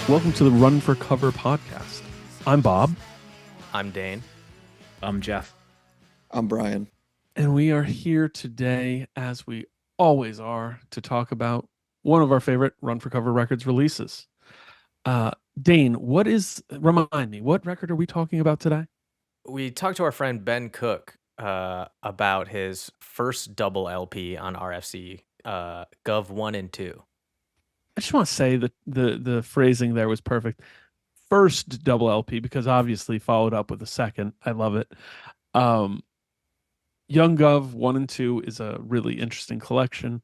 Welcome to the Run for Cover podcast. I'm Bob. I'm Dane. I'm Jeff. I'm Bryan. And we are here today, as we always are, to talk about one of our favorite Run for Cover Records releases. Dane, remind me, what record are we talking about today? We talked to our friend Ben Cook about his first double LP on RFC, GUV I and II. I just want to say that the phrasing there was perfect. First double LP, because obviously followed up with a second. I love it. Young Guv I and II is a really interesting collection.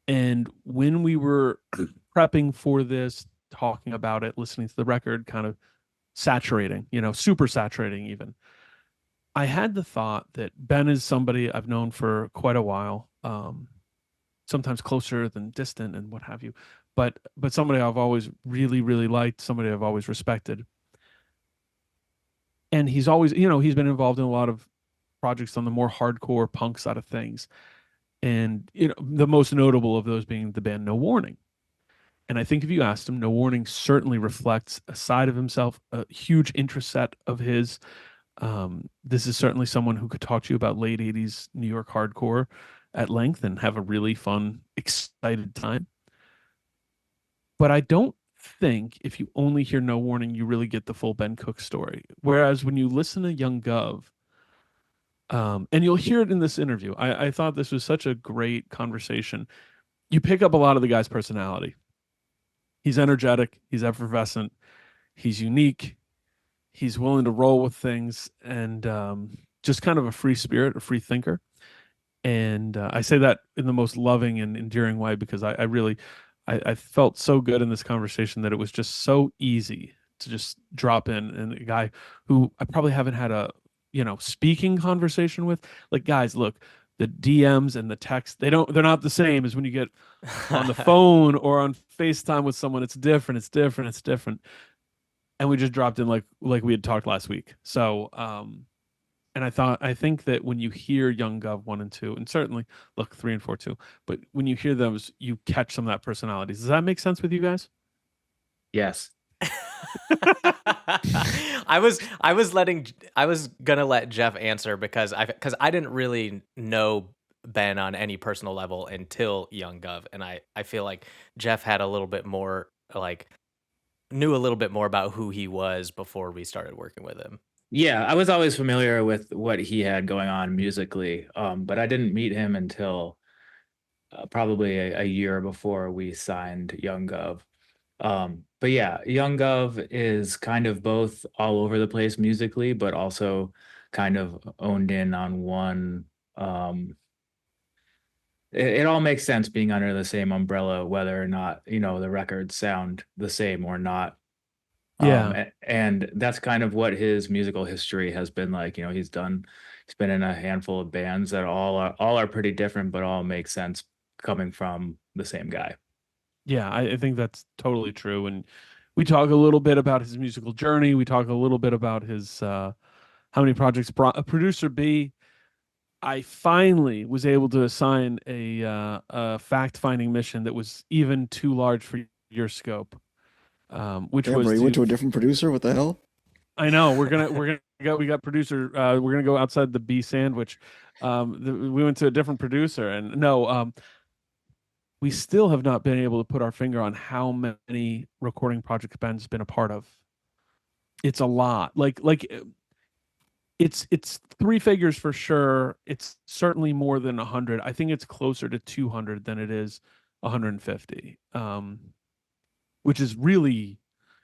And when we were prepping for this, talking about it, listening to the record, kind of saturating, super saturating even, I had the thought that Ben is somebody I've known for quite a while, sometimes closer than distant and what have you, but somebody I've always really, really liked, somebody I've always respected. And he's always, he's been involved in a lot of projects on the more hardcore punk side of things. And, the most notable of those being the band No Warning. And I think if you asked him, No Warning certainly reflects a side of himself, a huge interest set of his. This is certainly someone who could talk to you about late 80s New York hardcore at length and have a really fun, excited time. But I don't think if you only hear No Warning, you really get the full Ben Cook story. Whereas when you listen to Young Guv, and you'll hear it in this interview, I thought this was such a great conversation. You pick up a lot of the guy's personality. He's energetic, he's effervescent, he's unique, he's willing to roll with things, and just kind of a free spirit, a free thinker. And I say that in the most loving and endearing way because I felt so good in this conversation that it was just so easy to just drop in. And a guy who I probably haven't had a speaking conversation with. Like, guys, look, the DMs and the text, they're not the same as when you get on the phone or on FaceTime with someone. It's different. And we just dropped in like we had talked last week. So and I think that when you hear Young Guv I and II, and certainly look 3 and 4 too, but when you hear those, you catch some of that personality. Does that make sense with you guys? Yes. I was gonna let Jeff answer because I didn't really know Ben on any personal level until Young Guv, and I feel like Jeff had a little bit more, knew a little bit more about who he was before we started working with him. Yeah, I was always familiar with what he had going on musically, but I didn't meet him until probably a year before we signed Young Guv. But yeah, Young Guv is kind of both all over the place musically, but also kind of owned in on one. It all makes sense being under the same umbrella, whether or not, the records sound the same or not. Yeah. And that's kind of what his musical history has been like. He's been in a handful of bands that all are pretty different, but all make sense coming from the same guy. Yeah, I think that's totally true. And we talk a little bit about his musical journey. We talk a little bit about his how many projects brought a producer B. I finally was able to assign a fact-finding mission that was even too large for your scope, which Damn, was bro, you went to a different producer? What the hell? I know we got producer. We're gonna go outside the B sandwich. We went to a different producer, and no, we still have not been able to put our finger on how many recording projects Ben's been a part of. It's a lot. Like it's 3 figures for sure. It's certainly more than 100. I think it's closer to 200 than it is 150, which is really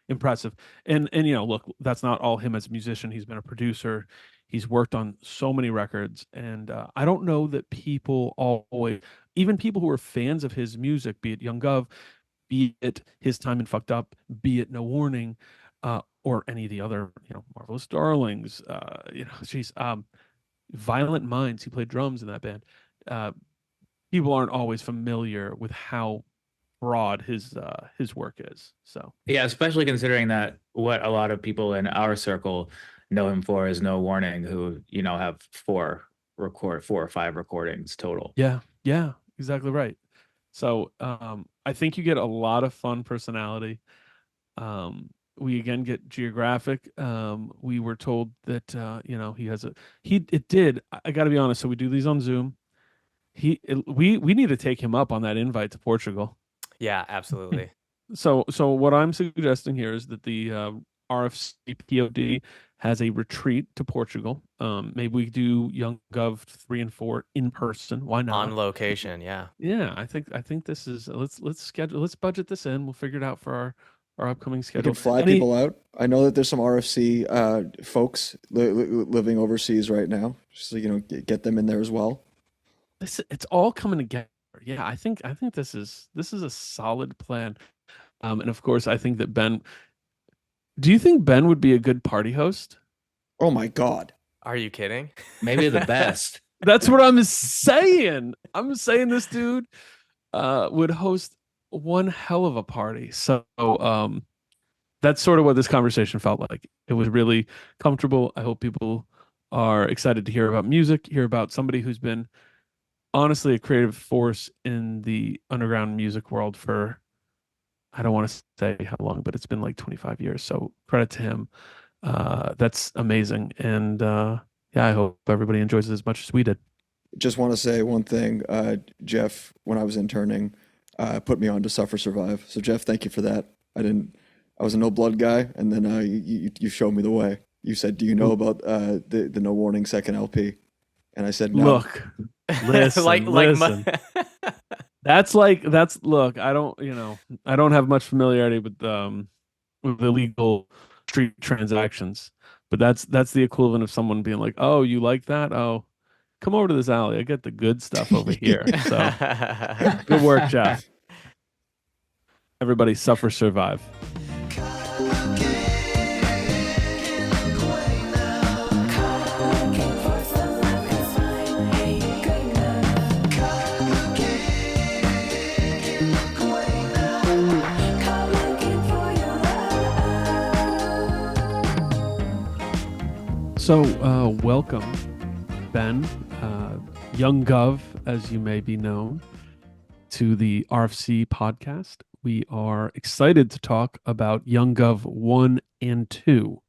impressive. And look, that's not all him as a musician. He's been a producer. He's worked on so many records, and I don't know that people always, even people who are fans of his music, be it Young Guv, be it his time in Fucked Up, be it No Warning, or any of the other, Marvelous Darlings, Violent Minds. He played drums in that band. People aren't always familiar with how broad his work is. So Yeah, especially considering that what a lot of people in our circle know him for is No Warning, who have 4 or 5 recordings total. yeah, exactly right. So I think you get a lot of fun personality. We again get geographic. We were told that he has it did. I got to be honest. So we do these on Zoom. We need to take him up on that invite to Portugal. Yeah, absolutely. So what I'm suggesting here is that the RFC POD has a retreat to Portugal. Maybe we do Young Guv 3 and 4 in person. Why not? On location, yeah. Yeah, I think this is let's budget this in. We'll figure it out for our upcoming You schedule. can fly people out. I know that there's some RFC folks living overseas right now, so get them in there as well. It's all coming together. Yeah, I think this is a solid plan. And of course, I think that Ben. Do you think Ben would be a good party host? Oh my God. Are you kidding? Maybe the best. That's what I'm saying. I'm saying this dude would host one hell of a party. So that's sort of what this conversation felt like. It was really comfortable. I hope people are excited to hear about music, hear about somebody who's been honestly a creative force in the underground music world for, I don't want to say how long, but it's been like 25 years. So credit to him. That's amazing. And yeah, I hope everybody enjoys it as much as we did. Just want to say one thing. Jeff, when I was interning, put me on to Suffer Survive. So Jeff, thank you for that. I was a no blood guy, and then you showed me the way. You said, "Do you know about the No Warning second LP?" And I said, "No." Look, listen, listen. That's look. I don't have much familiarity with illegal street transactions, but that's the equivalent of someone being like, "Oh, you like that? Oh, come over to this alley. I get the good stuff over here." So good work, Jeff. Everybody suffer, survive. So, welcome, Ben, Young Guv, as you may be known, to the RFC podcast. We are excited to talk about Young Guv 1 and 2.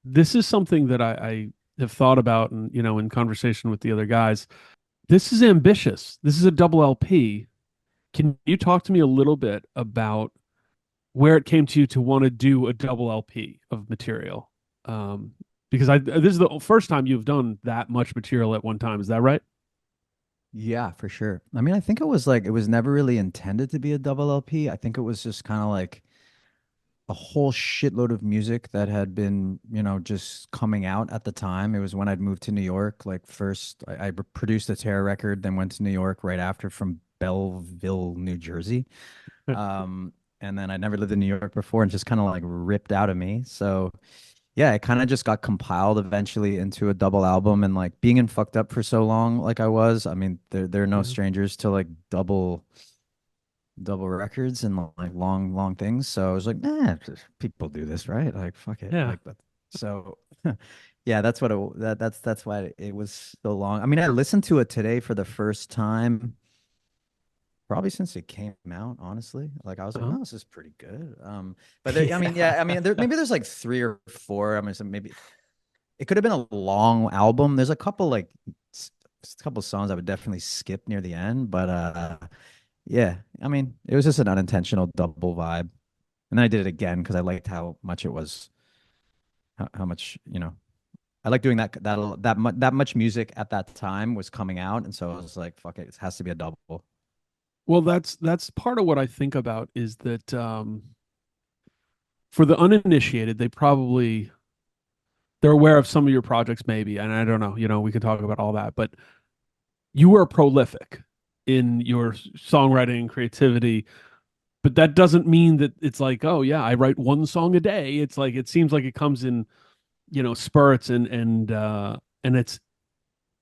This is something that I have thought about, and in conversation with the other guys. This is ambitious. This is a double LP. Can you talk to me a little bit about where it came to you to want to do a double LP of material? Because this is the first time you've done that much material at one time. Is that right? Yeah, for sure. I mean, I think it was never really intended to be a double LP. I think it was just kind of like a whole shitload of music that had been, just coming out at the time. It was when I'd moved to New York. Like first, I produced a Terror record, then went to New York right after from Belleville, New Jersey. And then I never lived in New York before, and just kind of like ripped out of me. So yeah, it kind of just got compiled eventually into a double album. And like being in Fucked Up for so long, like I was, I mean, they're no strangers to like double records and like long things. So I was like, people do this, right? Like, fuck it. Yeah. Like that. So yeah, that's what that's why it was so long. I mean, I listened to it today for the first time, probably since it came out, honestly. Like I was like, no, this is pretty good. But I mean, maybe there's like 3 or 4. I mean, so maybe it could have been a long album. There's a couple songs I would definitely skip near the end, but yeah, I mean, it was just an unintentional double vibe. And then I did it again because I liked how much it was, how much, I like doing that much music at that time was coming out, and so I was like, fuck it, it has to be a double. Well, that's part of what I think about is that for the uninitiated, they're aware of some of your projects maybe, and I don't know, we can talk about all that, but you were prolific in your songwriting and creativity, but that doesn't mean that it's like, oh yeah, I write one song a day. It's like, it seems like it comes in, spurts and it's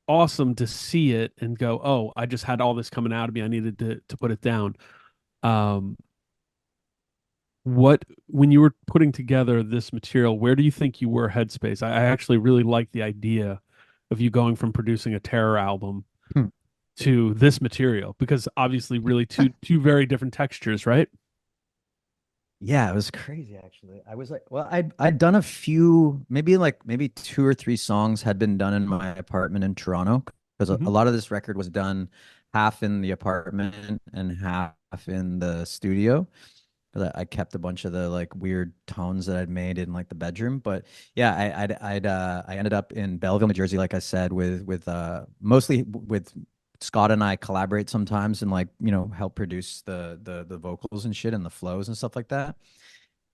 awesome to see it and go, oh, I just had all this coming out of me. I needed to put it down. When you were putting together this material, where do you think you were headspace? I actually really like the idea of you going from producing a Terror album to this material, because obviously really two very different textures, right? Yeah, it was crazy actually. I was like, well, I'd done a few, maybe 2 or 3 songs had been done in my apartment in Toronto because a Hmm. lot of this record was done half in the apartment and half in the studio. 'Cause I kept a bunch of the like weird tones that I'd made in like the bedroom. But yeah, I ended up in Belleville, New Jersey, like I said, with mostly with Scott, and I collaborate sometimes and like, help produce the vocals and shit and the flows and stuff like that.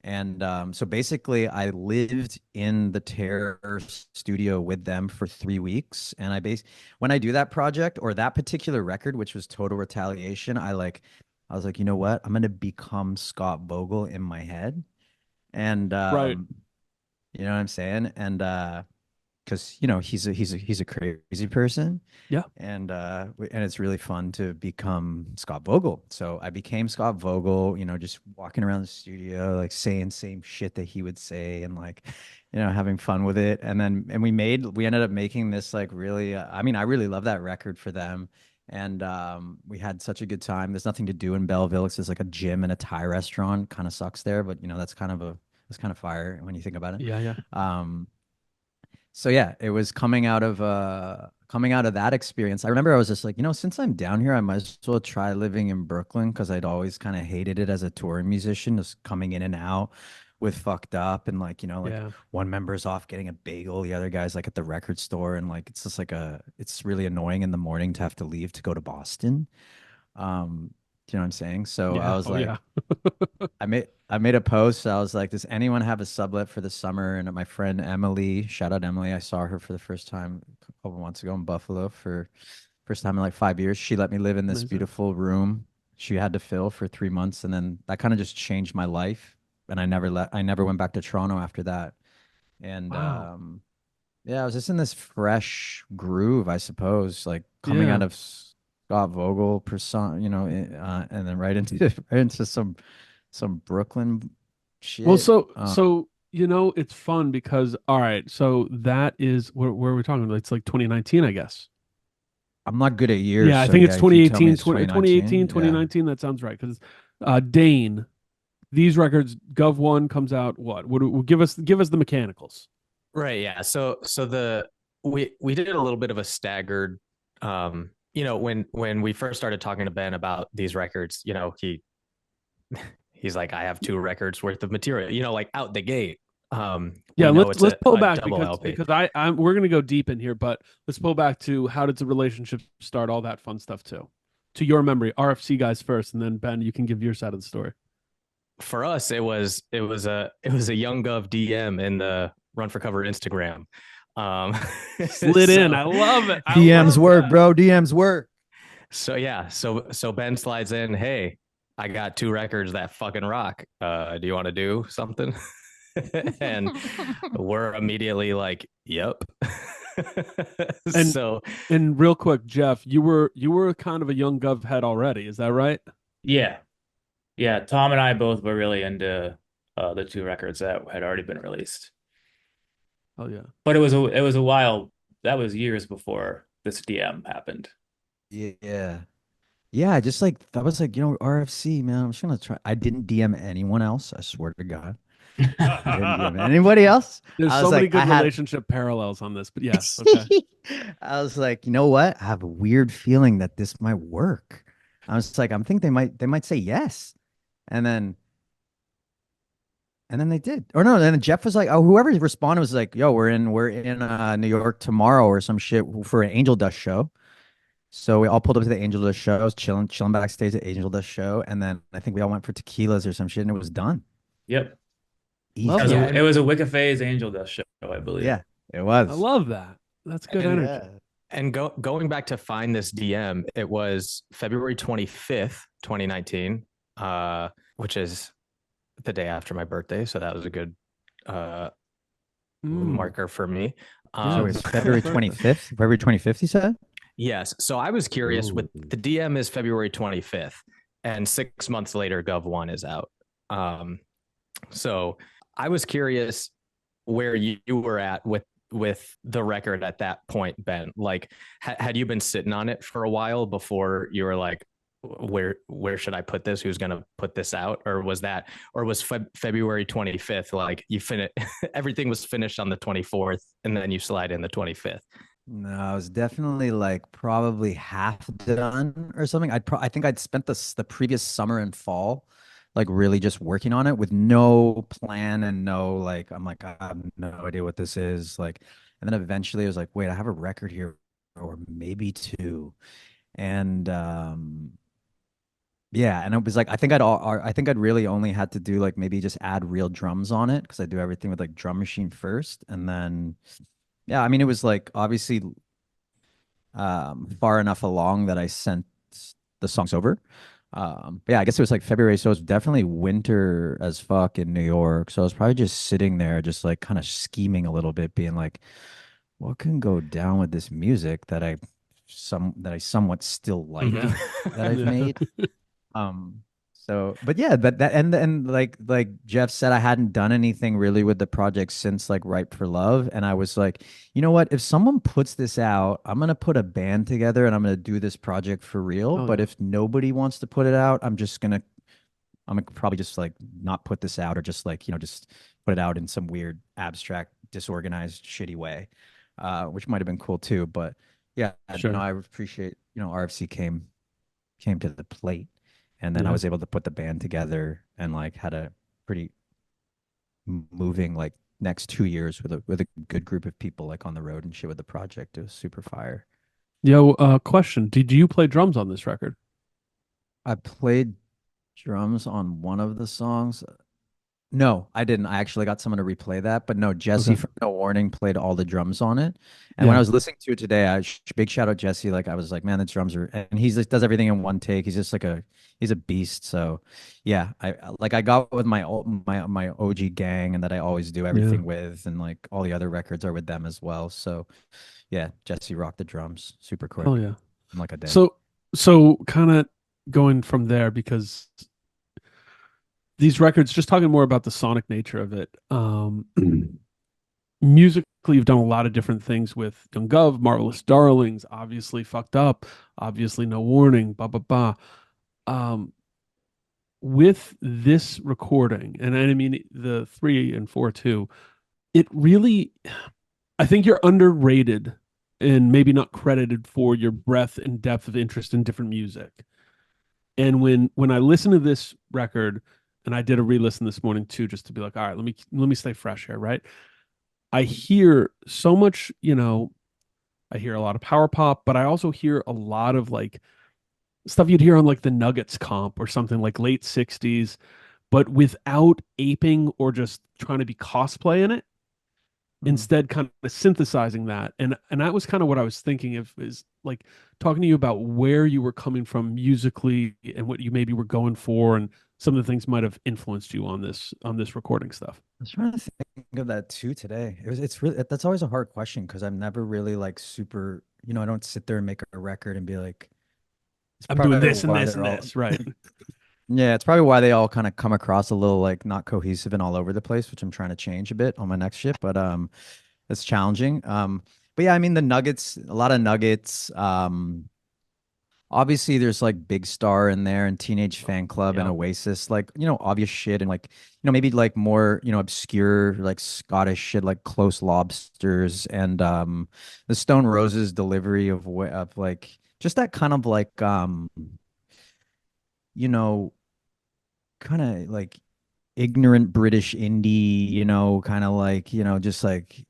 And so basically, I lived in the Terror studio with them for 3 weeks. And when I do that project or that particular record, which was Total Retaliation, I was like, you know what? I'm gonna become Scott Vogel in my head. And Right. you know what I'm saying? And because he's a crazy person, Yeah. and it's really fun to become Scott Vogel. So I became Scott Vogel, just walking around the studio, like saying same shit that he would say, and like, having fun with it. We ended up making this like really. I mean, I really love that record for them. And we had such a good time. There's nothing to do in Belleville. It's just like a gym and a Thai restaurant. Kind of sucks there, but that's kind of fire when you think about it. Yeah. Yeah. Um, so yeah, it was coming out of that experience. I remember I was just like, since I'm down here, I might as well try living in Brooklyn because I'd always kind of hated it as a touring musician, just coming in and out with fucked up and like Yeah. one member's off getting a bagel, the other guy's like at the record store, and like it's just it's really annoying in the morning to have to leave to go to Boston. Do you know what I'm saying? So I Yeah. was Oh yeah. like, I made a post. I was like, does anyone have a sublet for the summer? And my friend Emily, shout out Emily, I saw her for the first time a couple months ago in Buffalo for first time in like 5 years. She let me live in this Amazing. beautiful room she had to fill for 3 months, and then that kind of just changed my life. And I never went back to Toronto after that. And Wow. yeah, I was just in this fresh groove, I suppose, like coming Yeah. out of Scott Vogel persona, and then right into right into some Brooklyn Well, shit. so it's fun because all right, so that is where we're talking about. It's like 2019, I guess. I'm not good at years, Yeah, I so think it's yeah, if you tell me 2018, it's 2018, 2019, yeah. 2019. That sounds right. Because Dane, these records, Gov One comes out. Give us the mechanicals. Right. Yeah. So we did a little bit of a staggered, when we first started talking to Ben about these records, he's like, I have 2 records worth of material, like out the gate. Yeah, We know let's it's let's pull a back double because LP. we're gonna go deep in here, but let's pull back to how did the relationship start, all that fun stuff too. To your memory, RFC guys first, and then Ben, you can give your side of the story. For us, it was a Young Guv DM in the Run for Cover Instagram. Um, Slid in. so I love it. I DMs love work, that. bro. DMs work. so yeah, so Ben slides in. Hey, I got 2 records that fucking rock. Do you want to do something? And we're immediately like, yep. And So and real quick, Jeff, you were kind of a young Gov head already. Is that right? Yeah. Yeah. Tom and I both were really into the 2 records that had already been released. Oh yeah. But it was a while. That was years before this DM happened. Yeah. Yeah, just like that was like, RFC, man. I'm just gonna try. I didn't DM anyone else. I swear to God. I didn't DM anybody else. There's I so was many like, good relationship parallels on this, but yes, okay. I was like, you know what? I have a weird feeling that this might work. I was like, I'm thinking they might say yes. And then they did. Or no, then Jeff was like, oh, whoever responded was like, yo, we're in New York tomorrow or some shit for an Angel Dust show. So we all pulled up to the Angel Dust show. I was chilling backstage at Angel Dust show, and then I think we all went for tequilas or some shit, and it was done. Yep. It Love was Easy. that. a, it was a Wicca Phase Angel Dust show, I believe. Yeah, it I was. love that. That's good and energy. Yeah. and going back to find this DM, it was February 25th, 2019, which is the day after my birthday. So that was a good marker for me. So Yeah. it's February Right. 25th. February 25th, you said? Yes. So I was curious with Ooh. the DM is February 25th, and 6 months later, Gov One is out. So I was curious where you were at with the record at that point, Ben. Like, had you been sitting on it for a while before you were like, where should I put this? Who's gonna put this out? Or was February 25th like you finish everything was finished on the 24th and then you slide in the 25th? No, I was definitely like probably half done or something. I think I'd spent the previous summer and fall like really just working on it with no plan and no like I'm like I have no idea what this is like, and then eventually I was like, wait, I have a record here or maybe two, and yeah, and it was like I think I'd really only had to do like maybe just add real drums on it because I do everything with like drum machine first, and then yeah, I mean it was like obviously far enough along that I sent the songs over. But yeah, I guess it was like February, so it was definitely winter as fuck in New York. So I was probably just sitting there, just like kind of scheming a little bit, being like, what can go down with this music that I somewhat still like Mhm. that I've Yeah. made. So but yeah, but that and like Jeff said, I hadn't done anything really with the project since like Ripe for Love. And I was like, you know what? If someone puts this out, I'm gonna put a band together and I'm gonna do this project for real. Oh But yeah. if nobody wants to put it out, I'm gonna probably just like not put this out or just like, just put it out in some weird, abstract, disorganized, shitty way. Which might have been cool too. But yeah, Sure. I appreciate, RFC came to the plate, and then I Yeah. was able to put the band together and like had a pretty moving like next 2 years with a good group of people like on the road and shit with the project. It was super fire. Yo, question. Did you play drums on this record? I played drums on one of the songs. No, I didn't. I actually got someone to replay that, but no, Jesse Okay. from No Warning played all the drums on it. And when I Yeah. was listening to it today, big shout out Jesse. Like I was like, man, the drums are, and he's just does everything in one take. He's just like he's a beast. So yeah, I got with my OG gang and that I always do Yeah. everything with, and like all the other records are with them as well. So yeah, Jesse rocked the drums super Hell quick yeah. in like a day. So kind of going from there because these records, just talking more about the sonic nature of it. Musically, you've done a lot of different things with Young Guv, Marvelous Darlings, obviously Fucked Up, obviously No Warning, blah blah blah. Um, with this recording, and I mean the 3 and 4 too, it really, I think you're underrated and maybe not credited for your breadth and depth of interest in different music. And when I listen to this record, and I did a re-listen this morning too, just to be like, all right, let me stay fresh here, right? I hear so much, I hear a lot of power pop, but I also hear a lot of like stuff you'd hear on like the Nuggets comp or something like late 60s, but without aping or just trying to be cosplay in it, Mhm. instead kind of synthesizing that. And that was kind of what I was thinking of, is like talking to you about where you were coming from musically and what you maybe were going for, and some of the things might have influenced you on this recording stuff. I was trying to think of that too today. It's really that's always a hard question because I'm never really like super, I don't sit there and make a record and be like, it's I'm doing probably this and why this they're and all this, right? yeah, it's probably why they all kind of come across a little like not cohesive and all over the place, which I'm trying to change a bit on my next shit, but it's challenging. But yeah, I mean the Nuggets, a lot of Nuggets. Obviously there's like Big Star in there and Teenage Fan Club and Yep. Oasis, like, obvious shit, and like, maybe like more, obscure like Scottish shit like Close Lobsters and the Stone Roses delivery of like just that kind of like you know, kind of like ignorant British indie, kind of like, just like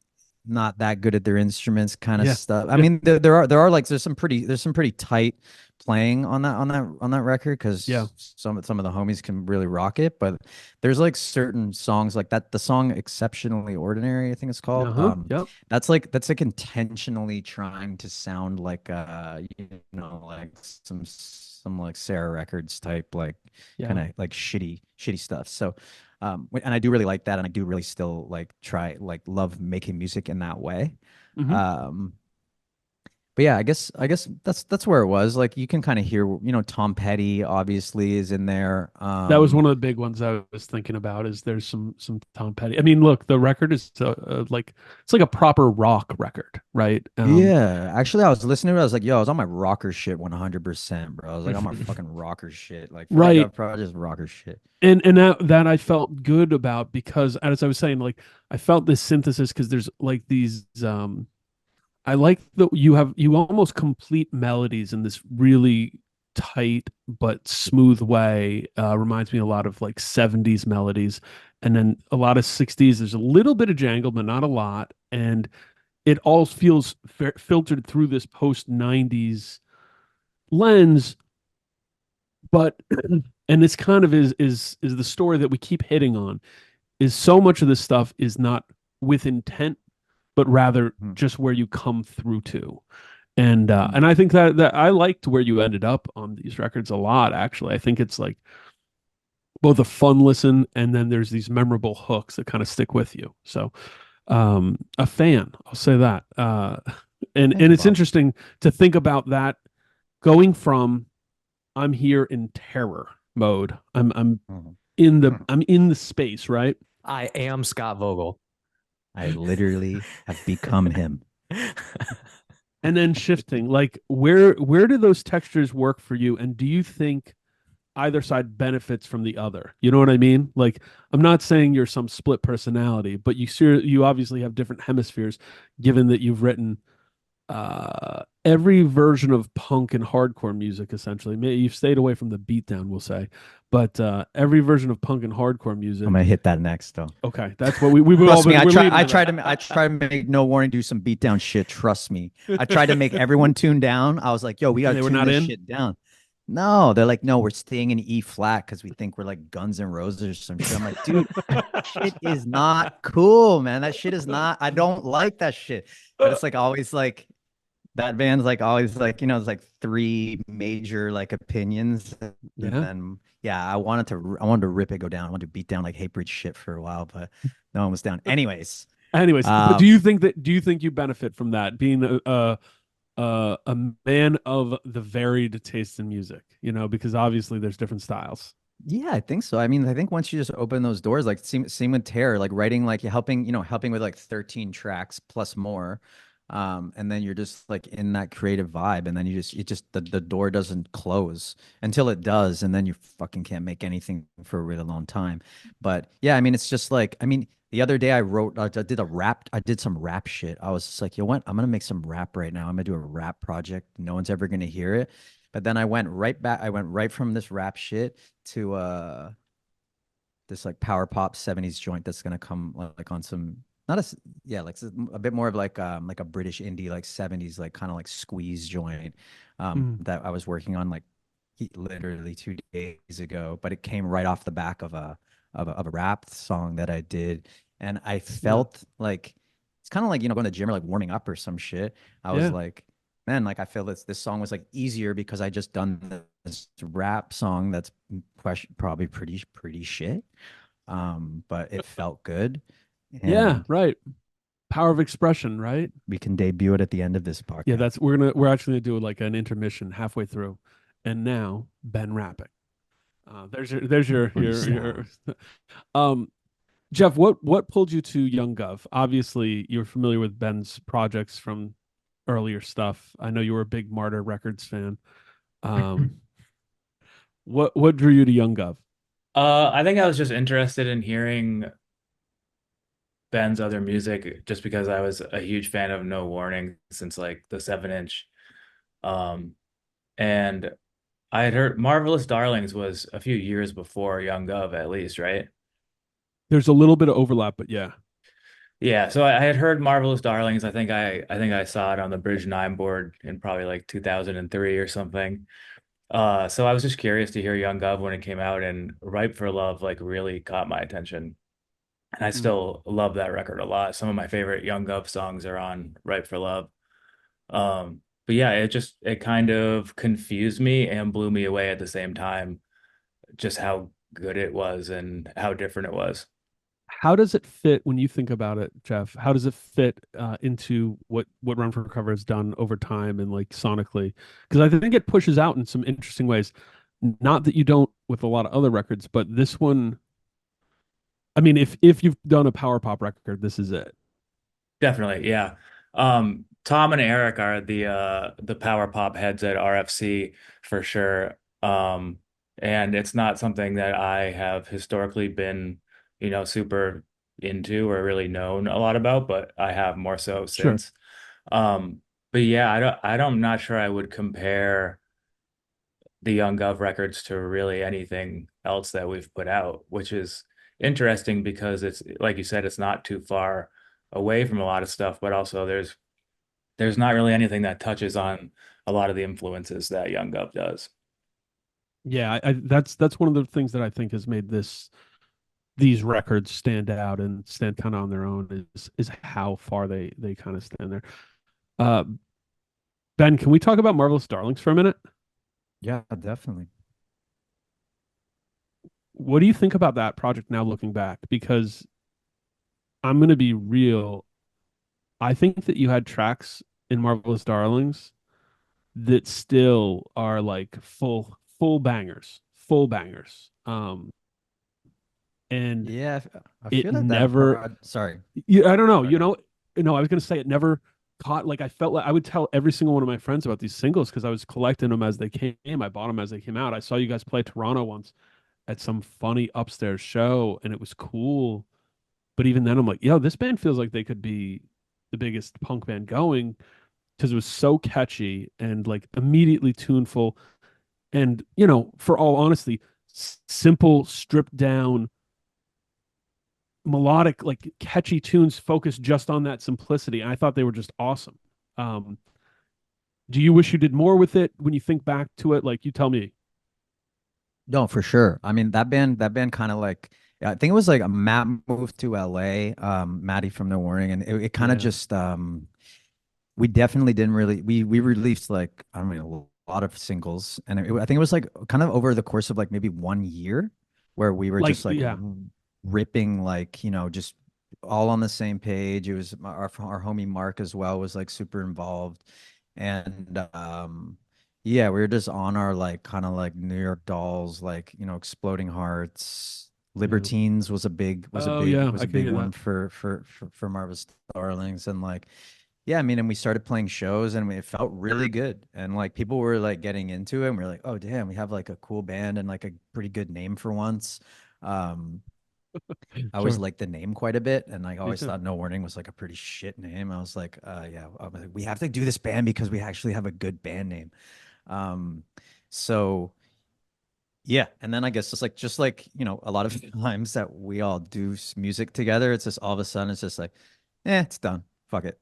not that good at their instruments kind of Yeah. stuff. I Yeah. mean, there are like there's some pretty tight playing on that record Yeah. because some of the homies can really rock it, but there's like certain songs like that. The song "Exceptionally Ordinary," I think it's called. Uh-huh. Yep. That's like intentionally trying to sound like like some like Sarah Records type like kind Yeah. of like shitty stuff. So and I do really like that, and I do really still like try like love making music in that way. Hmm. Um But yeah, I guess that's where it was. Like you can kind of hear, Tom Petty obviously is in there. That was one of the big ones I was thinking about. Is there's some Tom Petty? I mean, look, the record is like it's like a proper rock record, right? Yeah, actually, I was listening to it. I was like, yo, I was on my rocker shit 100%, bro. I was like, on my fucking rocker shit. Like for that Right. Gov project, rocker shit. And that I felt good about because as I was saying, like I felt this synthesis because there's like these I like that you almost complete melodies in this really tight but smooth way. Reminds me a lot of like 70s melodies, and then a lot of 60s. There's a little bit of jangle, but not a lot, and it all feels filtered through this post 90s lens. But and this kind of is the story that we keep hitting on. Is so much of this stuff is not with intent but rather Hmm. just where you come through to. Hmm. And I think that I liked where you ended up on these records a lot, actually. I think it's like both a fun listen and then there's these memorable hooks that kind of stick with you. So a fan, I'll say that. Thank And you, it's Bob. interesting to think about that going from I'm here in terror mode. Mhm. I'm in the space, right? I am Scott Vogel. I literally have become him. And then shifting, like where do those textures work for you? And do you think either side benefits from the other? You know what I mean? Like I'm not saying you're some split personality, but you obviously have different hemispheres, given that you've written every version of punk and hardcore music essentially. Maybe you've stayed away from the beatdown, we'll say, but every version of punk and hardcore I'm music. gonna hit that next though. Okay, that's what we've all Trust me, been. I We're try leading I to try that. to I try to make No Warning do some beatdown shit. Trust me. I tried to make everyone tune down. I was like, yo, we And gotta they were tune not this in. shit down. No, they're like, no, we're staying in E flat because we think we're like Guns N' Roses or some shit. I'm like, dude, shit is not cool, man. That shit is not, I don't like that shit. But it's like always like that band's like always like, it's like three major like opinions. And Yeah. then yeah, I wanted to rip it go down. I wanted to beat down like Hatebreed shit for a while, but no one was down. Anyways, Anyways, but um, do you think you benefit from that being a man of the varied taste in music? You know, because obviously there's different styles. yeah, I think so. I mean, I think once you just open those doors, like same with Terror, like writing, like helping with like 13 tracks plus more. And then you're just like in that creative vibe, and then the door doesn't close until it does, and then you fucking can't make anything for a really long time. But yeah, I mean, it's just like, I mean, the other day I did some rap shit. I was just like, you know what? I'm gonna make some rap right now. I'm gonna do a rap project. No one's ever gonna hear it. But then I went right back. I went right from this rap shit to this like power pop 70s joint that's gonna come like on some not a yeah like a bit more of like a British indie like 70s like kind of like squeeze joint Mm, that I was working on like literally 2 days ago, but it came right off the back of a rap song that I did, and I yeah. felt like it's kind of like going to the gym or like warming up or some shit. I was Yeah. like, man, like I feel this song was like easier because I just done this rap song that's probably pretty shit, but it felt good, Yeah. and Right. Power of expression. Right. we can debut it at the end of this Yeah. podcast. We're actually gonna do like an intermission halfway through, and now Ben rapping. Your um Jeff, what pulled you to Young Guv? Obviously, you're familiar with Ben's projects from earlier stuff. I know you were a big Martyr Records fan. Um, what drew you to Young Guv? I think I was just interested in hearing Ben's other music just because I was a huge fan of No Warning since like the 7 inch. Um, and I had heard Marvelous Darlings was a few years before Young Guv, at least, right? There's a little bit of overlap, but yeah. Yeah, so I had heard Marvelous Darlings. I think I saw it on the Bridge 9 board in probably like 2003 or something. So I was just curious to hear Young Gov when it came out, and Ripe for Love like really caught my attention. And I Mm. still love that record a lot. Some of my favorite Young Gov songs are on Ripe for Love. But yeah, it kind of confused me and blew me away at the same time, just how good it was and how different it was. how does it fit when you think about it, Jeff? How does it fit into what Run for Cover has done over time and like sonically? Because I think it pushes out in some interesting ways. Not that you don't with a lot of other records, but this one, I mean, if you've done a power pop record, this is it. Definitely, yeah. Tom and Eric are the power pop heads at RFC for sure. And it's not something that I have historically been, super into or really known a lot about, but I have more so Sure. since. But yeah, I'm not sure I would compare the Young Gov records to really anything else that we've put out, which is interesting because it's like you said, it's not too far away from a lot of stuff, but also there's not really anything that touches on a lot of the influences that Young Gov does. Yeah, that's one of the things that I think has made these records stand out and stand kind of on their own is how far they kind of stand there. Uh, Ben, can we talk about Marvelous Darlings for a minute? Yeah, definitely. What do you think about that project now looking back? Because I'm going to be real. I think that you had tracks in Marvelous Darlings that still are like full bangers, full bangers. And Yeah, I it feel that that never, prod. Sorry. yeah, I don't know, Sorry, go on. I was going to say it never caught, like I felt like I would tell every single one of my friends about these singles because I was collecting them as they came. I bought them as they came out. I saw you guys play Toronto once at some funny upstairs show and it was cool. But even then I'm like, yo, this band feels like they could be the biggest punk band going because it was so catchy and like immediately tuneful and for all honesty, simple, stripped down, melodic, like catchy tunes focused just on that simplicity. And I thought they were just awesome. Um, do you wish you did more with it when you think back to it? Like you tell me. No, for sure. I mean, that band kind of like, yeah, I think it was like a Matt moved to LA, Maddie from No Warning, and it kind of Yeah. just we definitely didn't really we released like I don't know a lot of singles, and I think it was like kind of over the course of like maybe 1 year where we were Like, just like yeah. ripping like just all on the same page. It was our homie Mark as well was like super involved, and yeah, we were just on our like kind of like New York Dolls, like Exploding Hearts. Yeah. Libertines Oh yeah, was I a can big hear one that. for Marvelous Darlings, and like yeah, I mean, and we started playing shows and it felt really good. And like people were like getting into it and we are like, oh damn, we have like a cool band and like a pretty good name for once. Um, I always Sure. liked the name quite a bit, and like I Me always too. thought No Warning was like a pretty shit name. I was like, yeah, I was like, we have to do this band because we actually have a good band name. Um, so yeah, and then I guess just like a lot of times that we all do music together, it's just all of a sudden it's just like, it's done. Fuck it.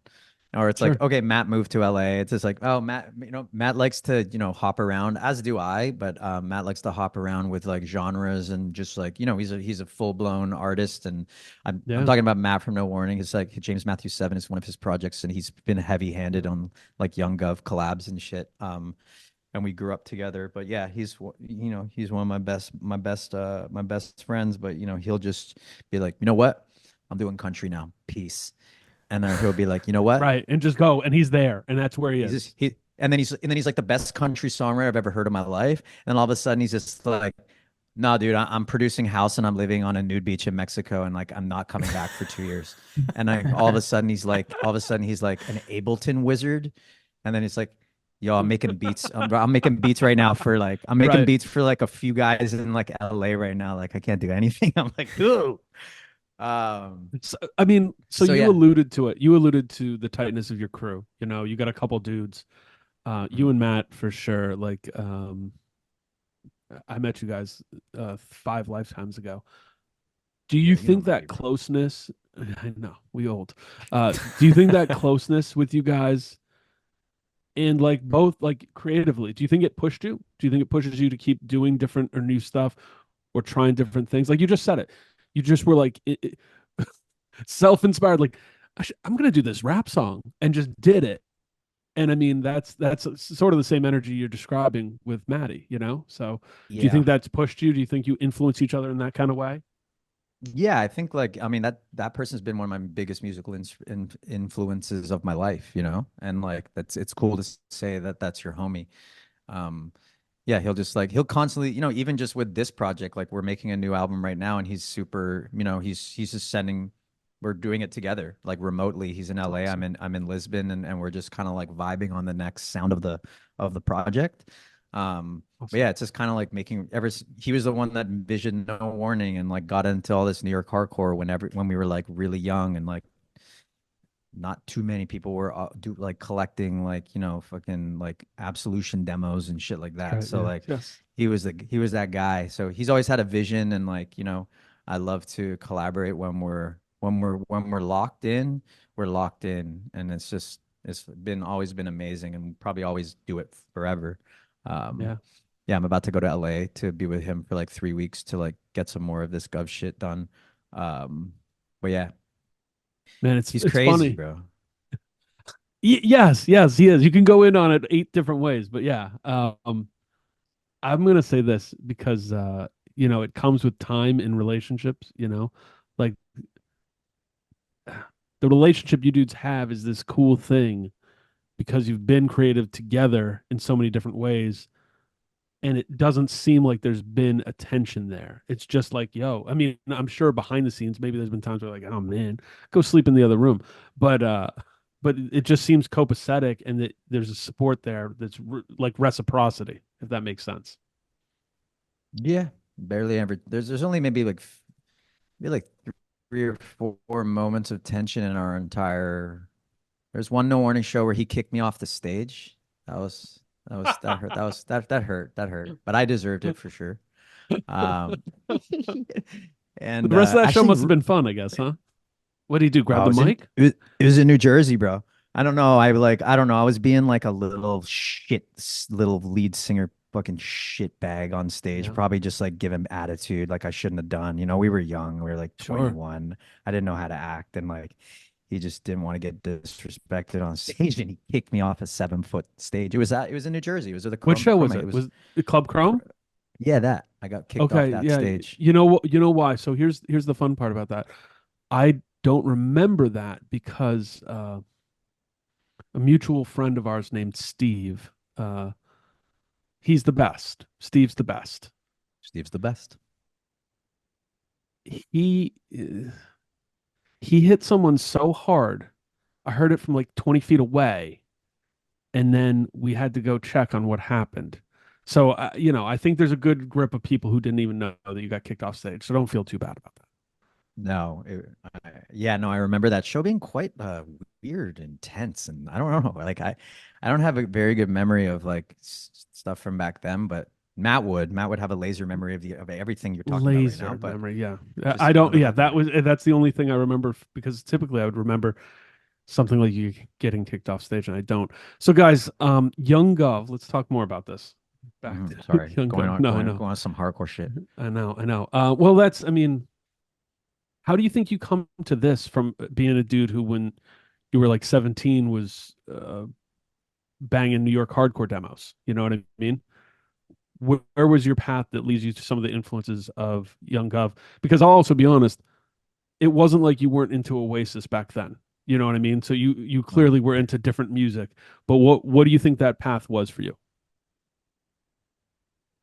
Or it's like, Sure. okay, Matt moved to LA. It's just like, oh, Matt, Matt likes to, hop around, as do I, but Matt likes to hop around with like genres and just like, he's a full-blown artist. And I'm Yeah. talking about Matt from No Warning. It's like James Matthew 7 is one of his projects, and he's been heavy-handed on like Young Gov collabs and shit. And we grew up together. But yeah, he's one of my best friends. But he'll just be like, you know what, I'm doing country now, peace. And then he'll be like, you know what, Right. And just go. And he's there. And that's where he he's is. just he. And then he's like the best country songwriter I've ever heard in my life. And all of a sudden he's just like, no, dude, I'm producing house and I'm living on a nude beach in Mexico and like I'm not coming back for 2 years. And like all of a sudden he's like an Ableton wizard. And then it's like, yo, I'm making beats. I'm making beats right now for like I'm making Right. beats for like a few guys in like LA right now. Like I can't do anything. I'm like, ooh. So, I mean, so So you yeah. alluded to it. You alluded to the tightness of your crew. You got a couple dudes. You Mhm. and Matt for sure. Like, I met you guys 5 lifetimes ago. Do you Yeah, you know think my that neighbor. closeness? I know we old. Do you think that closeness with you guys and like both like creatively? Do you think it pushed you? Do you think it pushes you to keep doing different or new stuff or trying different things? Like you just said it. You just were like self-inspired. Like I'm gonna do this rap song and just did it. And I mean that's sort of the same energy you're describing with Maddie. So do you Yeah. think that's pushed you? Do you think you influence each other in that kind of way? Yeah, I think like I mean that person's been one of my biggest musical influences of my life, you know, and like it's cool to say that that's your homie. Um, yeah, he'll just like he'll constantly, you know, even just with this project, like we're making a new album right now, and he's super, you know, he's just sending, we're doing it together, like remotely. He's in That's LA, awesome. I'm in Lisbon, and we're just kind of like vibing on the next sound of the project. But Awesome. yeah, it's just kind of like he was the one that envisioned No Warning and like got into all this New York hardcore when we were like really young and like not too many people were like collecting like you know fucking like Absolution demos and shit like that. Right. So Yeah. like Yes. he was that guy. So he's always had a vision and like you know I love to collaborate when we're locked in, we're locked in, and it's been always been amazing and probably always do it forever. Um, Yeah. yeah, I'm about to go to LA to be with him for like 3 weeks to like get some more of this Gov shit done. Um, but yeah, Man, he's it's crazy, funny. bro. Yes, yes, he is. You can go in on it eight different ways, but yeah. I'm gonna say this because you know, it comes with time in relationships, you know. Like the relationship you dudes have is this cool thing because you've been creative together in so many different ways, and it doesn't seem like there's been a tension there. It's just like, yo, I mean, I'm sure behind the scenes, maybe there's been times where like, oh man, go sleep in the other room. But it just seems copacetic and that there's a support there that's like reciprocity, if that makes sense. Yeah, barely ever. There's only maybe like 3 or 4 moments of tension in our entire. There's one No Warning show where he kicked me off the stage. That hurt. That hurt. But I deserved it for sure. Um, and The rest of that show actually, must have been fun, I guess, huh? What did he do? Grab I the was in mic? it was in New Jersey, bro. I don't know. I don't know. I was being like a little shit, little lead singer, fucking shit bag on stage. Yeah, Probably just like give him attitude, like I shouldn't have done. You know, we were young. We were like sure. 21. I didn't know how to act, and like he just didn't want to get disrespected on stage, and he kicked me off a 7 foot stage. It was in New Jersey. It was at the What show was Chroma. It it? was Was it Club Chrome? yeah, that I got kicked off Okay, that yeah. stage. You know what? You know why? So here's the fun part about that. I don't remember that because a mutual friend of ours named Steve. He's the best. Steve's the best. Steve's the best. He he hit someone so hard. I heard it from like 20 feet away, and then we had to go check on what happened. So you know, I think there's a good grip of people who didn't even know that you got kicked off stage. So don't feel too bad about that. No, yeah, no, I remember that show being quite weird and tense, and I don't know, like I don't have a very good memory of like stuff from back then, but Matt would have a laser memory of everything you're talking about right now, Laser but memory, yeah. I just don't. Yeah, motherfucking weird. that's the only thing I remember because typically I would remember something like you getting kicked off stage, and I don't. So, guys, Young Gov, let's talk more about this. Back to Sorry, Young Gov. No, I know, going on some hardcore shit. I know. Well, that's. I mean, how do you think you come to this from being a dude who, when you were like 17, was banging New York hardcore demos? You know what I mean? Where was your path that leads you to some of the influences of Young Gov? Because I'll also be honest, it wasn't like you weren't into Oasis back then. You know what I mean? So you No. clearly were into different music. But what do you think that path was for you?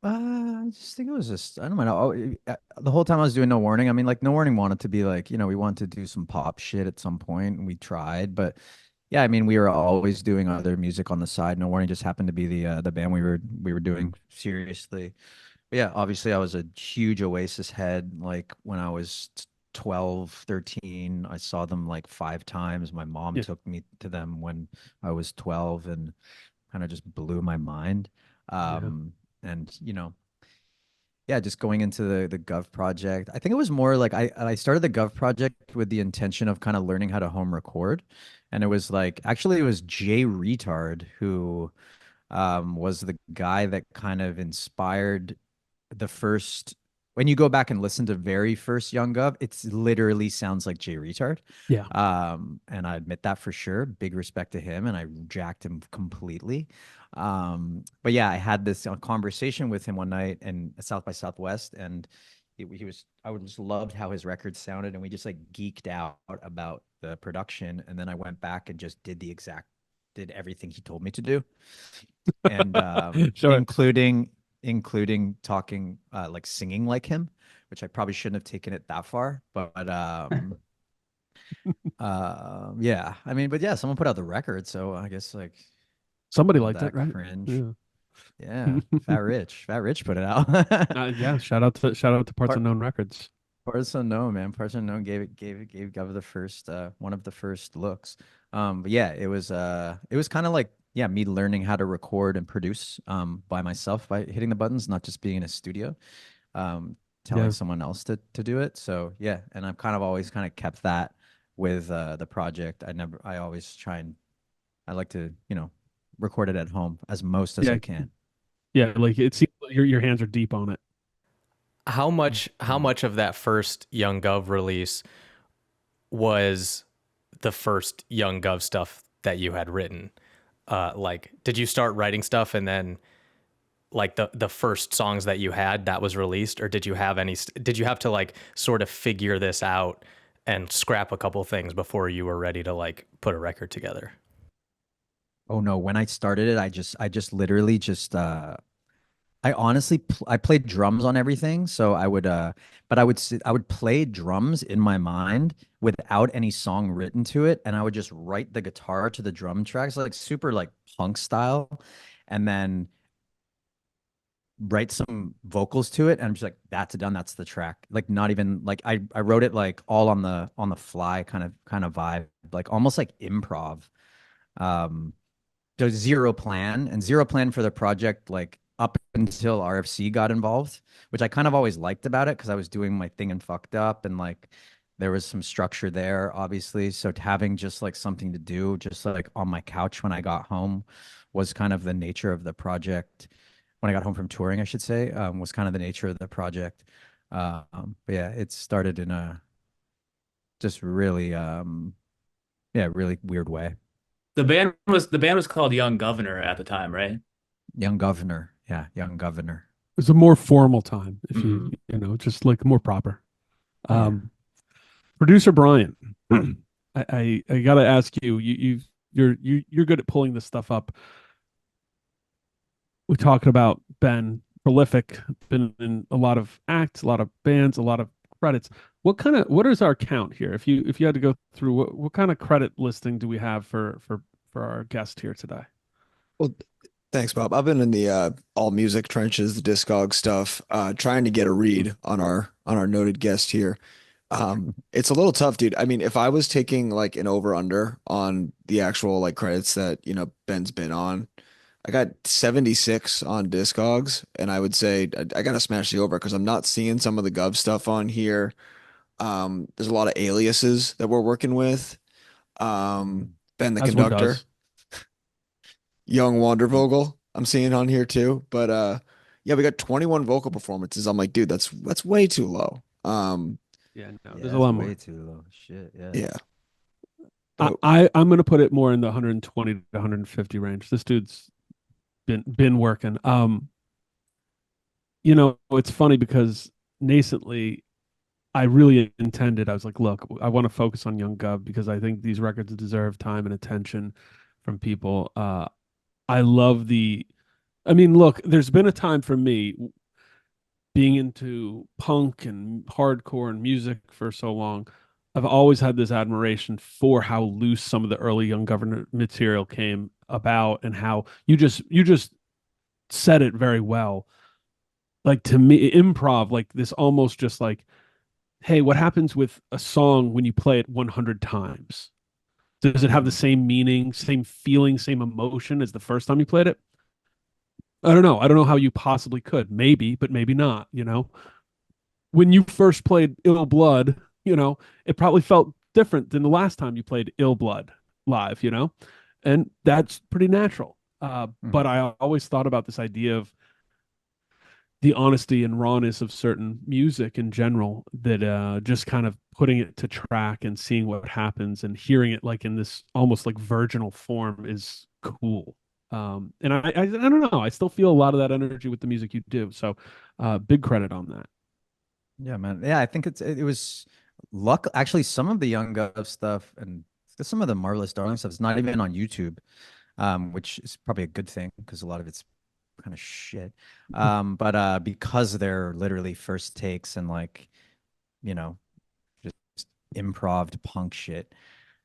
I just think it was just I don't know. The whole time I was doing No Warning, I mean, like No Warning wanted to be like, you know, we wanted to do some pop shit at some point, and we tried, but yeah, I mean, we were always doing other music on the side. No Warning just happened to be the band we were doing seriously. But yeah, obviously I was a huge Oasis head. Like when I was 12, 13, I saw them like 5 times. My mom Yeah, took me to them when I was 12 and kind of just blew my mind. yeah, And you know, yeah, just going into the Gov project. I think it was more like I started the Gov project with the intention of kind of learning how to home record. And it was like actually it was Jay Retard who was the guy that kind of inspired the first when you go back and listen to very first Young Gov, it's literally sounds like Jay Retard. yeah. And I admit that for sure. Big respect to him, and I jacked him completely. But yeah, I had this conversation with him one night in South by Southwest, and I would just loved how his records sounded, and we just like geeked out about the production. And then I went back and just did everything he told me to do, and Sure. including talking like singing like him, which I probably shouldn't have taken it that far, but yeah, I mean, but yeah, someone put out the record, so I guess like Somebody love liked it, that right? cringe. Yeah. Yeah, Fat Rich put it out. Yeah. Shout out to Parts Part Unknown Records. Parts Unknown, man. Parts Unknown gave Gov the first one of the first looks. But yeah, it was kind of like, yeah, me learning how to record and produce by myself by hitting the buttons, not just being in a studio, telling Yeah. someone else to do it. So yeah, and I've kind of always kind of kept that with the project. I always try and I like to, record it at home as most as Yeah. I can. Yeah. Like it seems like your hands are deep on it. How much of that first Young Gov release was the first Young Gov stuff that you had written? Like, did you start writing stuff and then like the first songs that you had that was released, or did you have did you have to like sort of figure this out and scrap a couple things before you were ready to like put a record together? Oh no, when I started it, I just literally just I honestly I played drums on everything, so but I would play drums in my mind without any song written to it, and I would just write the guitar to the drum tracks like super like punk style, and then write some vocals to it, and I'm just like, that's done, that's the track. Like not even like I wrote it like all on the fly kind of vibe, like almost like improv. Um there's zero plan for the project, like up until RFC got involved, which I kind of always liked about it because I was doing my thing and fucked up, and like there was some structure there, obviously. So having just like something to do, just like on my couch when I got home, was kind of the nature of the project. When I got home from touring, I should say, was kind of the nature of the project. But yeah, it started in a just really, yeah, really weird way. The band was called Young Governor at the time, right? Young Governor, yeah, Young Governor, It's a more formal time, if Hmm. just like more proper. yeah. Um, Producer Bryan, I gotta ask you, you're good at pulling this stuff up. We're talking about Ben, prolific, been in a lot of acts, a lot of bands, a lot of credits. What is our count here? If you had to go through, what kind of credit listing do we have for our guest here today? Well, thanks, Bob. I've been in the all music trenches, the Discog stuff, trying to get a read on our noted guest here. It's a little tough, dude. I mean, if I was taking like an over under on the actual like credits that, Ben's been on, I got 76 on Discogs, and I would say I gotta smash the over because I'm not seeing some of the Gov stuff on here. There's a lot of aliases that we're working with. Mm. Ben the As one conductor, does. young Vogel, I'm seeing on here too. But yeah, we got 21 vocal performances. I'm like, dude, that's way too low. Yeah, no, Yeah, there's a that's lot way more. too low. Shit, yeah. Yeah. I, But I I'm gonna put it more in the 120 to 150 range. This dude's been working. It's funny because nascently I really intended, I was like, look, I want to focus on Young Gov because I think these records deserve time and attention from people. I love I mean, look, there's been a time for me being into punk and hardcore and music for so long. I've always had this admiration for how loose some of the early Young Governor material came about and how you just said it very well. Like to me, improv, like this almost just like, hey, what happens with a song when you play it 100 times? Does it have the Mhm. same meaning, same feeling, same emotion as the first time you played it? I don't know. I don't know how you possibly could. Maybe, but maybe not. When you first played Ill Blood, it probably felt different than the last time you played Ill Blood live. And that's pretty natural. But Mhm. I always thought about this idea of the honesty and rawness of certain music in general that just kind of putting it to track and seeing what happens and hearing it like in this almost like virginal form is cool. And I don't know. I still feel a lot of that energy with the music you do. So big credit on that. Yeah, man. Yeah, I think it was luck. Actually, some of the Young Guv stuff and some of the Marvelous Darling stuff is not even on YouTube, which is probably a good thing because a lot of it's kind of shit. But because they're literally first takes and like, you know, just improv punk shit.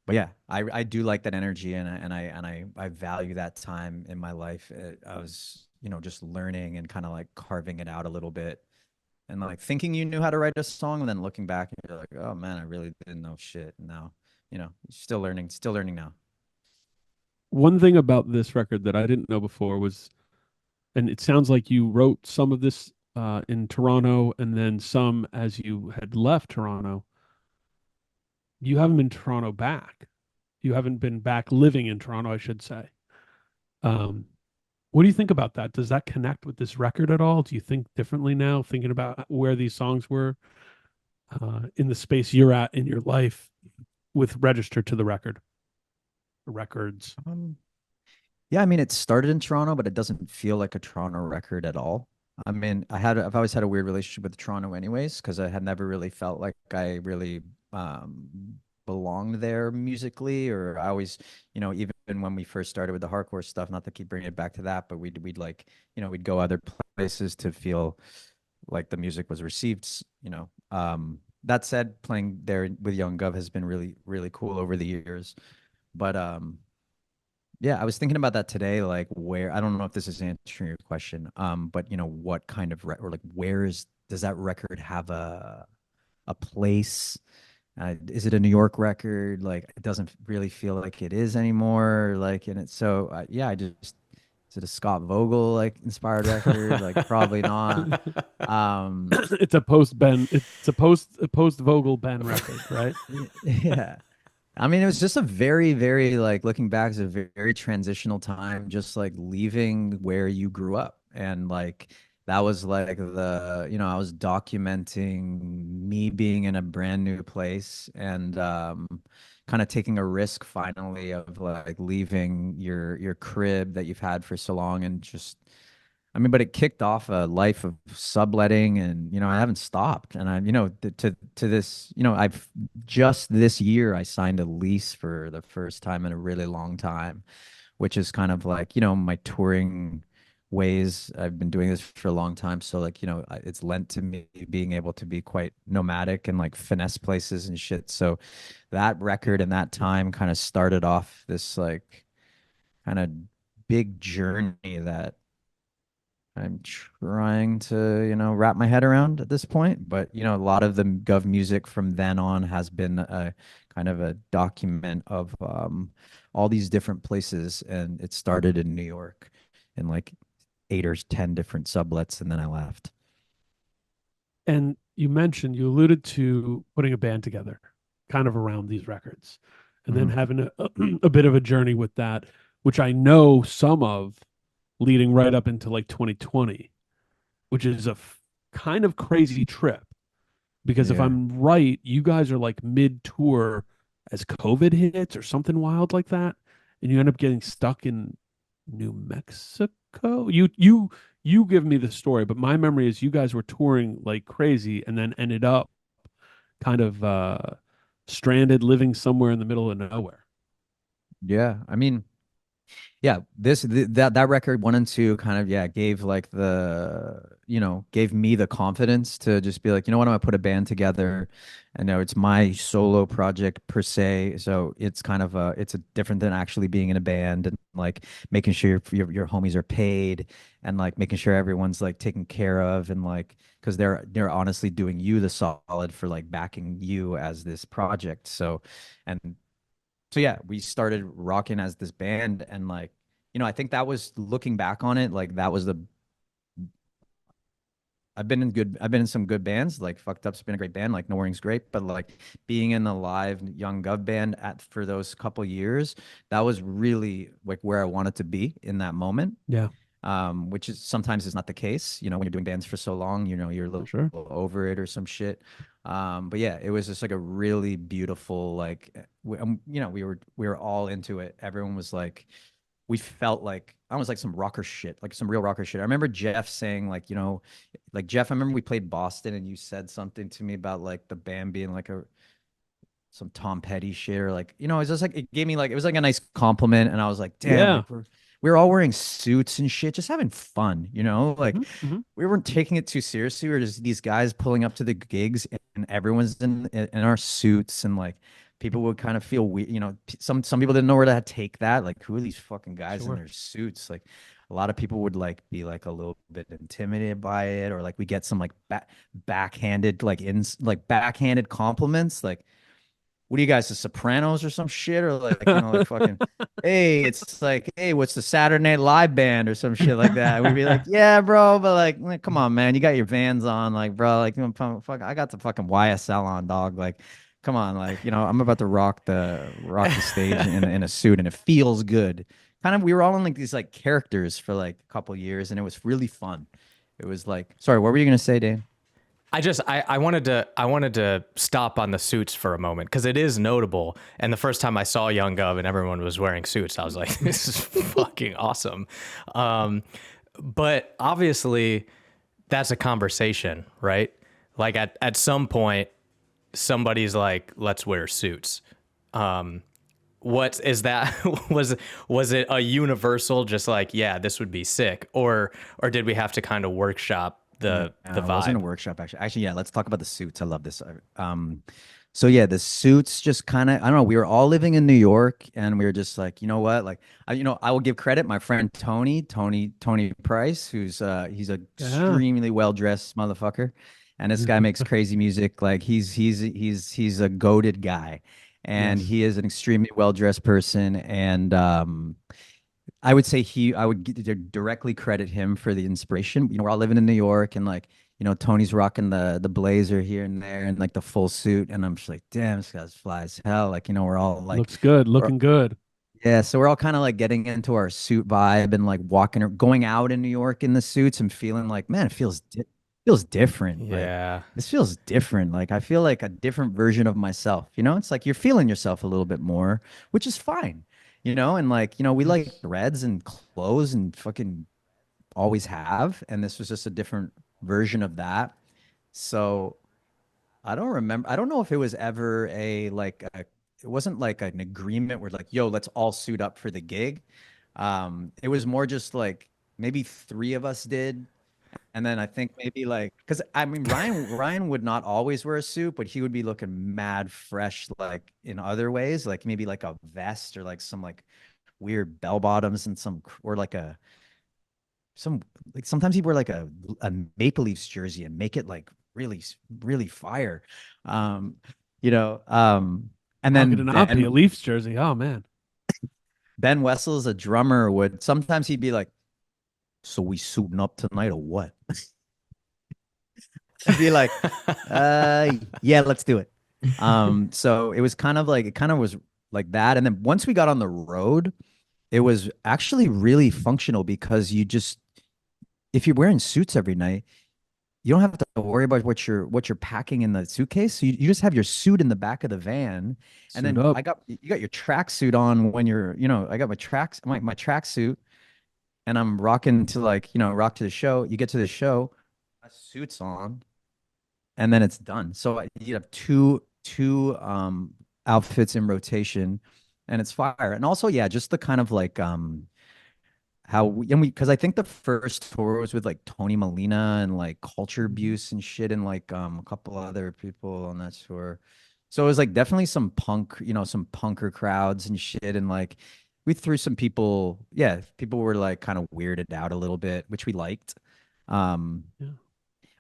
But yeah, I do like that energy and I value that time in my life. I was, just learning and kind of like carving it out a little bit and like thinking you knew how to write a song and then looking back and you're like, oh man, I really didn't know shit. And now, still learning now. One thing about this record that I didn't know before was, and it sounds like you wrote some of this in Toronto and then some as you had left Toronto. You haven't been Toronto back. You haven't been back living in Toronto, I should say. Um, what do you think about that? Does that connect with this record at all? Do you think differently now, thinking about where these songs were in the space you're at in your life with Register to the Record, records? Yeah, I mean, it started in Toronto, but it doesn't feel like a Toronto record at all. I mean, I've always had a weird relationship with Toronto anyways, because I had never really felt like I really belonged there musically, or I always, even when we first started with the hardcore stuff, not to keep bringing it back to that, but we'd like, we'd go other places to feel like the music was received, That said, playing there with Young Guv has been really, really cool over the years. But yeah, I was thinking about that today, like where I don't know if this is answering your question, but what kind of or like does that record have a place? Is it a New York record? Like it doesn't really feel like it is anymore. Like and it's so yeah, I just is it a Scott Vogel like inspired record? Like probably not. It's a post Ben. It's a post Vogel Ben record, right? Yeah. I mean, it was just a very, very like looking back, it's a very transitional time, just like leaving where you grew up. And like that was like I was documenting me being in a brand new place and kind of taking a risk finally of like leaving your crib that you've had for so long and just but it kicked off a life of subletting and, I haven't stopped. And to this, I've just this year, I signed a lease for the first time in a really long time, which is kind of like, my touring ways. I've been doing this for a long time. So like, it's lent to me being able to be quite nomadic and like finesse places and shit. So that record and that time kind of started off this like kind of big journey that I'm trying to, wrap my head around at this point. But, a lot of the Gov music from then on has been a kind of a document of all these different places. And it started in New York in like 8 or 10 different sublets. And then I left. And you alluded to putting a band together kind of around these records and then having a bit of a journey with that, which I know some of leading right up into like 2020, which is a kind of crazy trip. Because if Yeah. I'm right, you guys are like mid tour as COVID hits or something wild like that, and you end up getting stuck in New Mexico. You give me the story, but my memory is you guys were touring like crazy and then ended up kind of stranded living somewhere in the middle of nowhere. Yeah. I mean, yeah, that record 1 and 2 kind of gave like gave me the confidence to just be like, what, I'm gonna put a band together. I know it's my solo project per se, so it's kind of it's a different than actually being in a band and like making sure your homies are paid and like making sure everyone's like taken care of and like because they're honestly doing you the solid for like backing you as this project. And so yeah, we started rocking as this band and like, I think that was looking back on it, like that was the I've been in some good bands, like Fucked Up's been a great band, like No Warning's great, but like being in the live Young Gov band for those couple years, that was really like where I wanted to be in that moment. Yeah, Which is sometimes is not the case, when you're doing bands for so long, you're a for little sure. over it or some shit. But yeah, it was just like a really beautiful, like, we were all into it. Everyone was like, we felt like almost like some rocker shit, like some real rocker shit. I remember Jeff saying like, you know, like Jeff, I remember we played Boston and you said something to me about like the band being like a some Tom Petty shit or like, you know, it's just like it gave me like it was like a nice compliment and I was like, damn, Yeah. like we're all wearing suits and shit, just having fun, you know? Like Mm-hmm. we weren't taking it too seriously. We were just these guys pulling up to the gigs and everyone's in our suits and like people would kind of feel weird, you know, some people didn't know where to take that. Like who are these fucking guys in Sure. their suits? Like a lot of people would like be like a little bit intimidated by it or like we get some like backhanded like backhanded compliments like what are you guys, the Sopranos or some shit? Or like, you know, like fucking, hey, it's like, hey, what's the Saturday Night Live band or some shit like that? We'd be like, yeah, bro, but like, come on, man, you got your Vans on, like, bro, like, fuck, I got the fucking YSL on, dog, like, come on, like, you know, I'm about to rock the stage in a suit, and it feels good. Kind of, we were all in like these like characters for like a couple years, and it was really fun. It was like, sorry, what were you gonna say, Dane? I wanted to stop on the suits for a moment because it is notable. And the first time I saw Young Guv and everyone was wearing suits, I was like, this is fucking awesome. But obviously that's a conversation, right? Like at some point, somebody's like, let's wear suits. What is that? Was it a universal, just like, yeah, this would be sick, or did we have to kind of workshop the It wasn't a vibe? workshop actually. Actually, yeah, let's talk about the suits. I love this. So yeah, the suits just kind of, I don't know, we were all living in New York and we were just like, you know what? Like, you know, I will give credit, my friend Tony Price, who's he's a Yeah. extremely well-dressed motherfucker. And this guy makes crazy music. Like he's a goated guy. And Yes. he is an extremely well-dressed person. And I would say I would directly credit him for the inspiration. You know, we're all living in New York and like, you know, Tony's rocking the blazer here and there and like the full suit. And I'm just like, damn, this guy's fly as hell. Like, you know, we're all like, Looks good. we're, Looking good. yeah. So we're all kind of like getting into our suit vibe and like walking or going out in New York in the suits and feeling like, man, it feels different. Like Yeah. this feels different. Like I feel like a different version of myself. You know, it's like you're feeling yourself a little bit more, which is fine. You know, and like, you know, we like Yes. threads and clothes and fucking always have. And this was just a different version of that. So I don't remember. I don't know if it was ever it wasn't like an agreement where like, yo, let's all suit up for the gig. It was more just like maybe three of us did. And then I think maybe like, because I mean, Ryan would not always wear a suit, but he would be looking mad fresh, like in other ways, like maybe like a vest or like some like weird bell bottoms and or like some like sometimes he'd wear like a Maple Leafs jersey and make it like really fire. Um, you know, and How could it then not be a Leafs jersey? Oh man. Ben Wessels, a drummer, would sometimes he'd be like, "So we suiting up tonight or what?" I'd be like, yeah, let's do it. So it was kind of like it kind of was like that. And then once we got on the road, it was actually really functional because you just if you're wearing suits every night, you don't have to worry about what you're packing in the suitcase. So you just have your suit in the back of the van. And Suit then up. you got your tracksuit on when you're, you know, I got my tracksuit and I'm rocking to like, you know, rock to the show. You get to the show, my suit's on, and then it's done. So you have two outfits in rotation and it's fire. And also, yeah, just the kind of like how we because I think the first tour was with like Tony Molina and like Culture Abuse and shit and like a couple other people on that tour. So it was like definitely some punk, you know, some punker crowds and shit and like we threw some people, yeah, people were like kind of weirded out a little bit, which we liked. Um Yeah.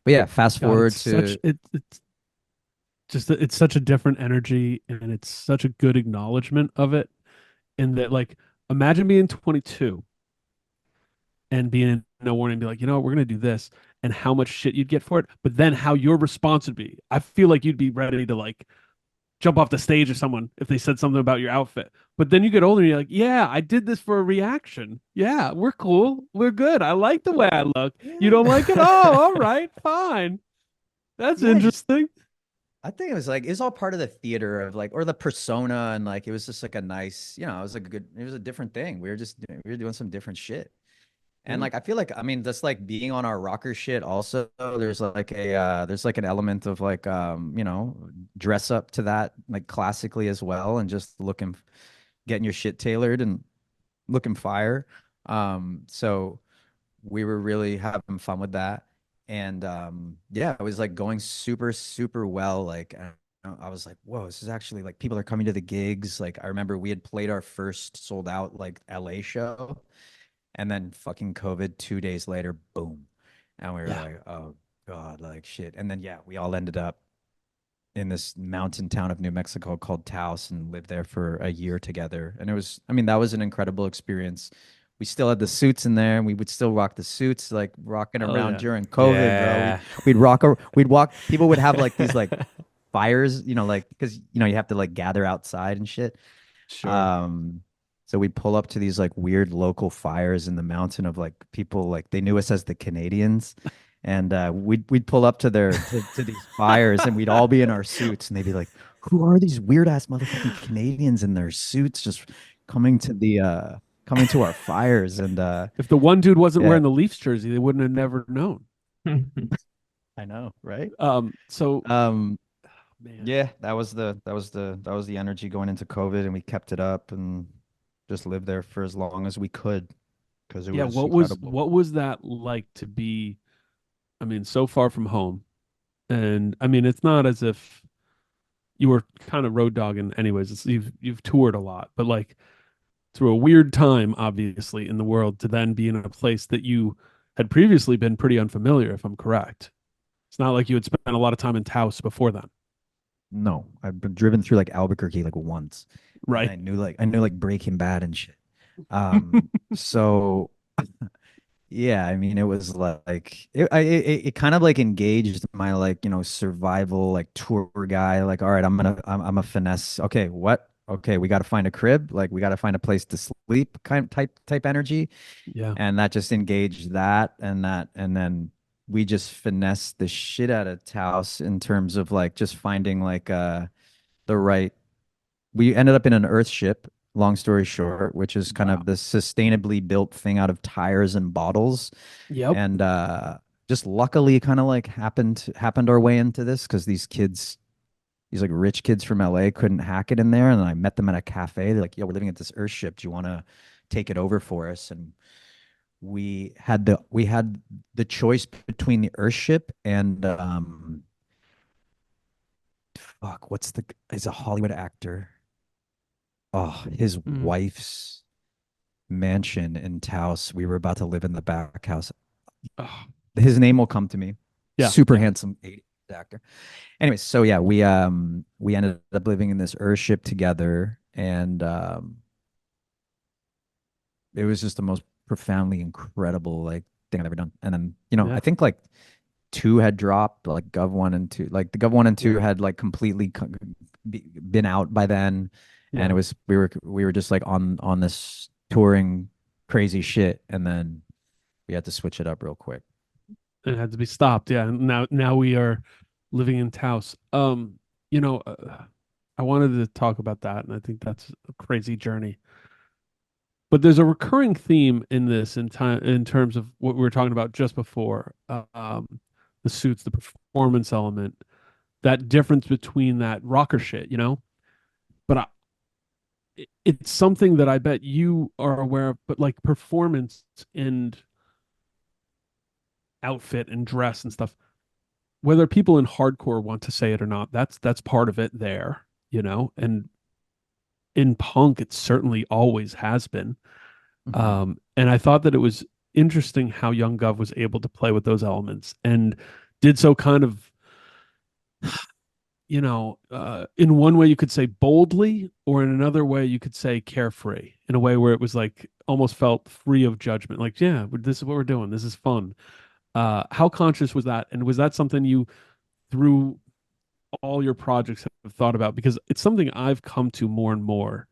but yeah, fast God, forward to it's just it's such a different energy and it's such a good acknowledgement of it. In that, like, imagine being 22 and being in No Warning, be like, you know what, we're gonna do this, and how much shit you'd get for it, but then how your response would be. I feel like you'd be ready to like jump off the stage or someone if they said something about your outfit. But then you get older and you're like, yeah, I did this for a reaction. Yeah, we're cool. We're good. I like the way I look. You don't yeah, like it? Oh, all right, fine. That's yeah, interesting. I think it was like it's all part of the theater of like or the persona and like it was just like a nice, it was like a good it was a different thing. We were doing some different shit. And Yeah. like I feel like I mean just like being on our rocker shit also there's like an element of like dress up to that like classically as well and just getting your shit tailored and looking fire. So we were really having fun with that. And yeah, it was like going super, super well. Like I was like, whoa, this is actually like people are coming to the gigs. Like I remember we had played our first sold out like LA show and then fucking COVID 2 days later, boom. And we were Yeah. like, oh God, like shit. And then yeah, we all ended up in this mountain town of New Mexico called Taos and lived there for a year together. And it was, I mean, that was an incredible experience. We still had the suits in there and we would still rock the suits, like rocking Oh around yeah. during COVID, bro. Yeah. We'd walk, people would have like these like fires, like, cause you have to like gather outside and shit. Sure. Um, so we'd pull up to these like weird local fires in the mountain of like people like they knew us as the Canadians. And we'd pull up to to these fires and we'd all be in our suits and they'd be like, who are these weird ass motherfucking Canadians in their suits just coming to the coming to our fires and If the one dude wasn't yeah, wearing the Leafs jersey, they wouldn't have never known. I know, right? So Um man, yeah, that was the energy going into COVID and we kept it up and just lived there for as long as we could because it yeah, was incredible. what was that like to be, I mean, so far from home? And I mean, it's not as if you were kind of road dogging anyways. You've toured a lot, but like through a weird time, obviously, in the world to then be in a place that you had previously been pretty unfamiliar, if I'm correct. It's not like you had spent a lot of time in Taos before then, No, I've been driven through like Albuquerque like once, and right? I knew like Breaking Bad and shit. So yeah, I mean, it was like it kind of like engaged my like survival like tour guy. Like, all right, I'm a finesse. Okay, what? Okay, we got to find a crib. Like, we got to find a place to sleep. Kind of type energy, Yeah. and that just engaged that, and then we just finessed the shit out of Taos in terms of like just finding like the right we ended up in an Earth ship, long story short, which is kind Wow. of the sustainably built thing out of tires and bottles. Yep. And just luckily kind of like happened our way into this because these like rich kids from LA couldn't hack it in there. And I met them at a cafe. They're like, yo, we're living at this Earth ship. Do you want to take it over for us? And we had the choice between the Earth ship and fuck, what's the he's a Hollywood actor. Oh, his Mm. wife's mansion in Taos. We were about to live in the back house. Oh, His name will come to me. yeah. Super Yeah. handsome 80s actor. Anyways, so yeah, we ended up living in this Earthship together, and it was just the most profoundly incredible like thing I've ever done. And then I Yeah. think like two had dropped, like Gov one and two, like the Gov one and two Yeah. had like completely been out by then, and it Yeah. was we were just like on this touring crazy shit, and then we had to switch it up real quick. It had to be stopped. Yeah. And now we are living in Taos. I wanted to talk about that, and I think that's a crazy journey. But there's a recurring theme in this in time in terms of what we were talking about just before, the suits, the performance element, that difference between that rocker shit, But it's something that I bet you are aware of. But like performance and outfit and dress and stuff, whether people in hardcore want to say it or not, that's part of it there, And in punk, it certainly always has been. Mhm. And I thought that it was interesting how Young Guv was able to play with those elements and did so kind of, in one way you could say boldly, or in another way you could say carefree, in a way where it was like almost felt free of judgment. Like, yeah, this is what we're doing. This is fun. How conscious was that? And was that something you, through all your projects, have thought about? Because it's something I've come to more and more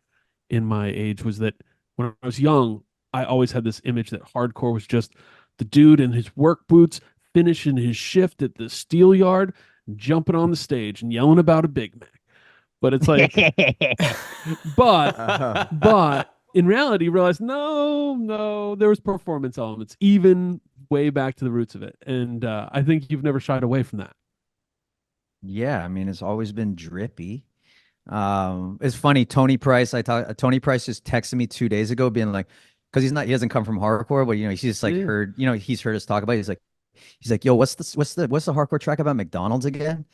in my age, was that when I was young, I always had this image that hardcore was just the dude in his work boots finishing his shift at the steel yard, jumping on the stage and yelling about a Big Mac. But it's like, but Uh-huh. in reality, you realize no, there was performance elements, even way back to the roots of it. And I think you've never shied away from that. Yeah, I mean, it's always been drippy. It's funny. Tony Price just texted me 2 days ago, being like, because he doesn't come from hardcore, but he's just like Yeah. heard, he's heard us talk about it. He's like, yo, what's the hardcore track about McDonald's again?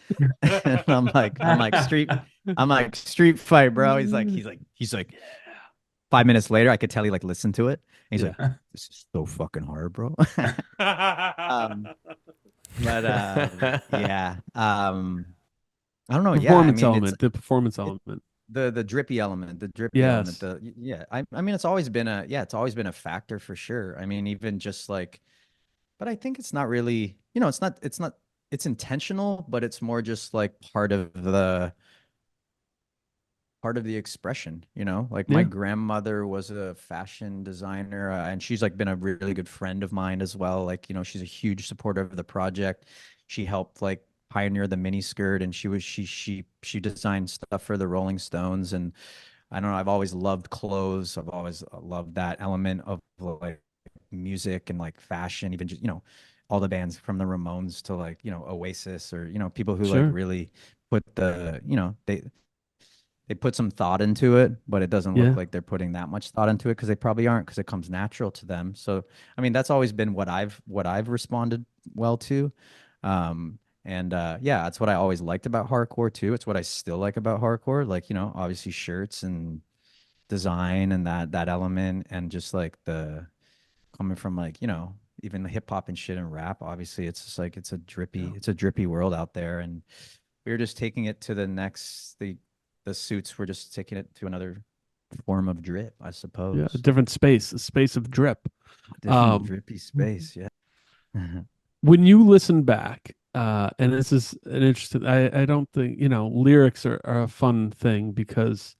And I'm like Street Fight, bro. He's like 5 minutes later, I could tell he like listened to it. And he's Yeah. like, this is so fucking hard, bro. Um, but yeah. I don't know. Yeah, I Performance mean, element, the performance it element. the drippy element, Yes. yeah. I mean, it's always been a factor for sure. I mean, even just like, but I think it's not really, it's intentional, but it's more just like part of the expression, like my Yeah. grandmother was a fashion designer, and she's like been a really good friend of mine as well. Like, she's a huge supporter of the project. She helped like pioneer the mini skirt, and she designed stuff for the Rolling Stones. And I don't know, I've always loved clothes. I've always loved that element of like music and like fashion, even just, all the bands from the Ramones to like, Oasis, or, people who like Sure. really put they put some thought into it, but it doesn't look Yeah. like they're putting that much thought into it, because they probably aren't, because it comes natural to them. So, I mean, that's always been what I've responded well to. And yeah, that's what I always liked about hardcore too. It's what I still like about hardcore. Like, obviously shirts and design and that element, and just like the coming from like, even the hip hop and shit and rap. Obviously, it's just like Yeah. it's a drippy world out there, and we were just taking it to the suits were just taking it to another form of drip, I Yeah. A suppose. different space, a space of drip. A different Um, drippy space, yeah. when you listen back, and this is an interesting, I don't think, lyrics are a fun thing because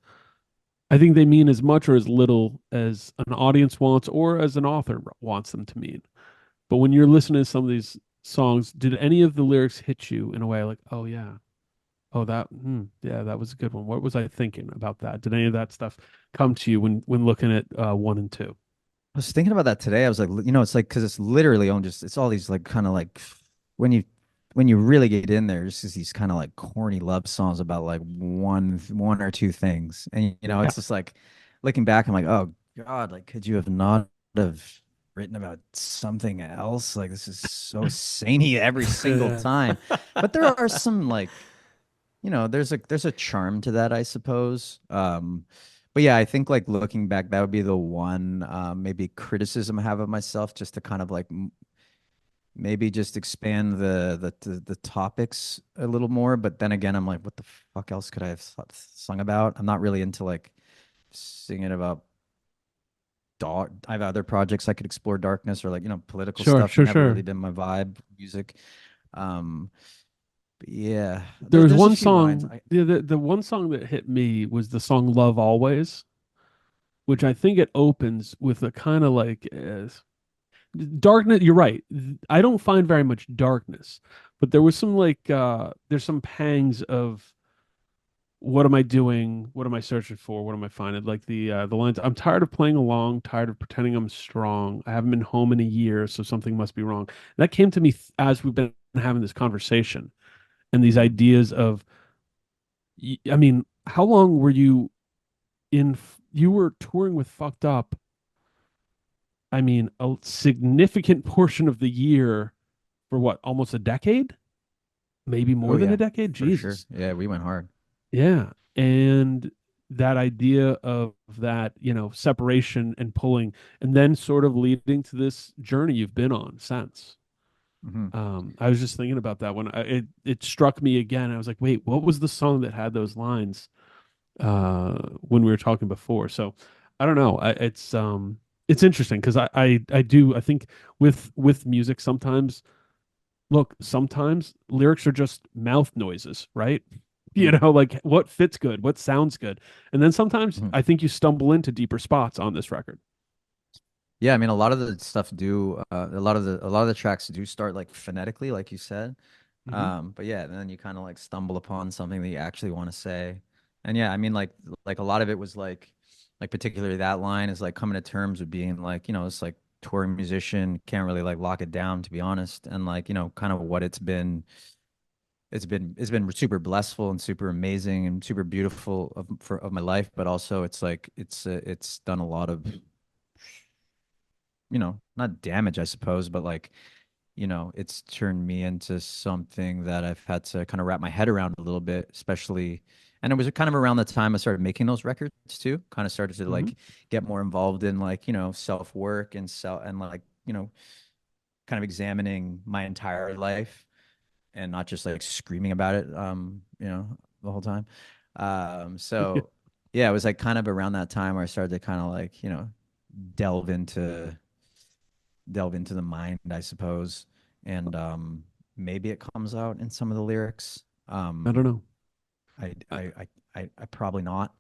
I think they mean as much or as little as an audience wants or as an author wants them to mean. But when you're listening to some of these songs, did any of the lyrics hit you in a way like, oh yeah, oh yeah, that was a good one. What was I thinking about that? Did any of that stuff come to you when looking at one and two? I was thinking about that today. I was like, it's like, because it's literally on just, it's all these like kind of like, when you really get in there, it's just these kind of like corny love songs about like one or two things. And Yeah. it's just like looking back, I'm like, oh God, like could you have not have written about something else? Like this is so samey every single time. But there are some like, there's a charm to that, I suppose. But yeah, I think like looking back, that would be the one maybe criticism I have of myself, just to kind of like maybe just expand the topics a little more. But then again, I'm like, what the fuck else could I have sung about? I'm not really into like singing about dark. I have other projects I could explore darkness, or like, political Sure, stuff. sure, Never really sure. been my vibe, music. Um, but yeah, There was there's a one few lines. song, the one song that hit me was the song Love Always, which I think it opens with a kind of like darkness. You're right. I don't find very much darkness, but there was some like there's some pangs of what am I doing? What am I searching for? What am I finding? Like the lines, I'm tired of playing along, tired of pretending I'm strong. I haven't been home in a year, so something must be wrong. That came to me as we've been having this conversation and these Mhm. ideas of I mean, how long were you you were touring with Fucked Up, I mean, a significant portion of the year for what, almost a decade? Maybe Oh more than a yeah, decade? for sure. Jesus. Yeah, we went hard. Yeah. And that idea of that, separation and pulling, and then sort of leading to this journey you've been on since. Hmm. I was just thinking about that when it struck me again. I was like, wait, what was the song that had those lines when we were talking before? So I don't know. It's interesting because I think with music sometimes, look, sometimes lyrics are just mouth noises, right? Hmm. Like what fits good, what sounds good. And then sometimes Hmm. I think you stumble into deeper spots on this record. Yeah, I mean, a lot of the tracks do start like phonetically, like you said. But yeah, then you kind of like stumble upon something that you actually want to say. And yeah, I mean, like a lot of it was like particularly that line is like coming to terms with being like, it's like touring musician, can't really like lock it down, to be honest. And like, kind of what it's been super blissful and super amazing and super beautiful of my life, but also it's like it's done a lot of, not damage, I suppose, but like, it's turned me into something that I've had to kind of wrap my head around a little bit, especially. And it was kind of around the time I started making those records too, kind of started to like get more involved in like, self work and like, kind of examining my entire life and not just like screaming about it, the whole time. So yeah, it was like kind of around that time where I started to kind of like, delve into the mind, I suppose. And maybe it comes out in some of the lyrics. I don't know. I probably not.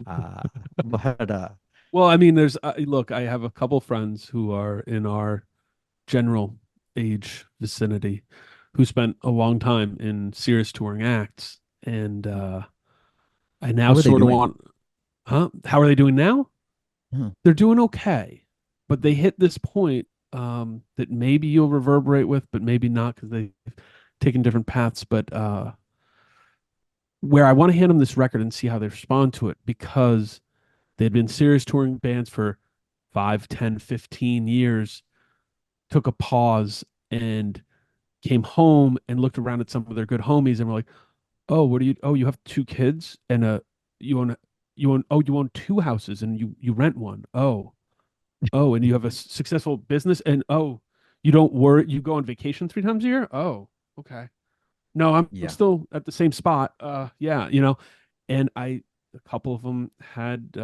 Uh, but Well, I mean, there's look, I have a couple friends who are in our general age vicinity who spent a long time in serious touring acts, and I now how are they sort of doing? want, huh? How are they doing now? Hmm. They're doing okay, but they hit this point that maybe you'll reverberate with, but maybe not because they've taken different paths. But where I want to hand them this record and see how they respond to it, because they'd been serious touring bands for 5, 10, 15 years, took a pause and came home and looked around at some of their good homies and were like, "Oh, what do you? Oh, you have 2 kids and you own you own 2 houses and you rent one. Oh, and you have a successful business and oh, you don't worry. You go on vacation 3 times a year. Oh, okay. No, I'm Yeah. still at the same spot. Yeah, and a couple of them had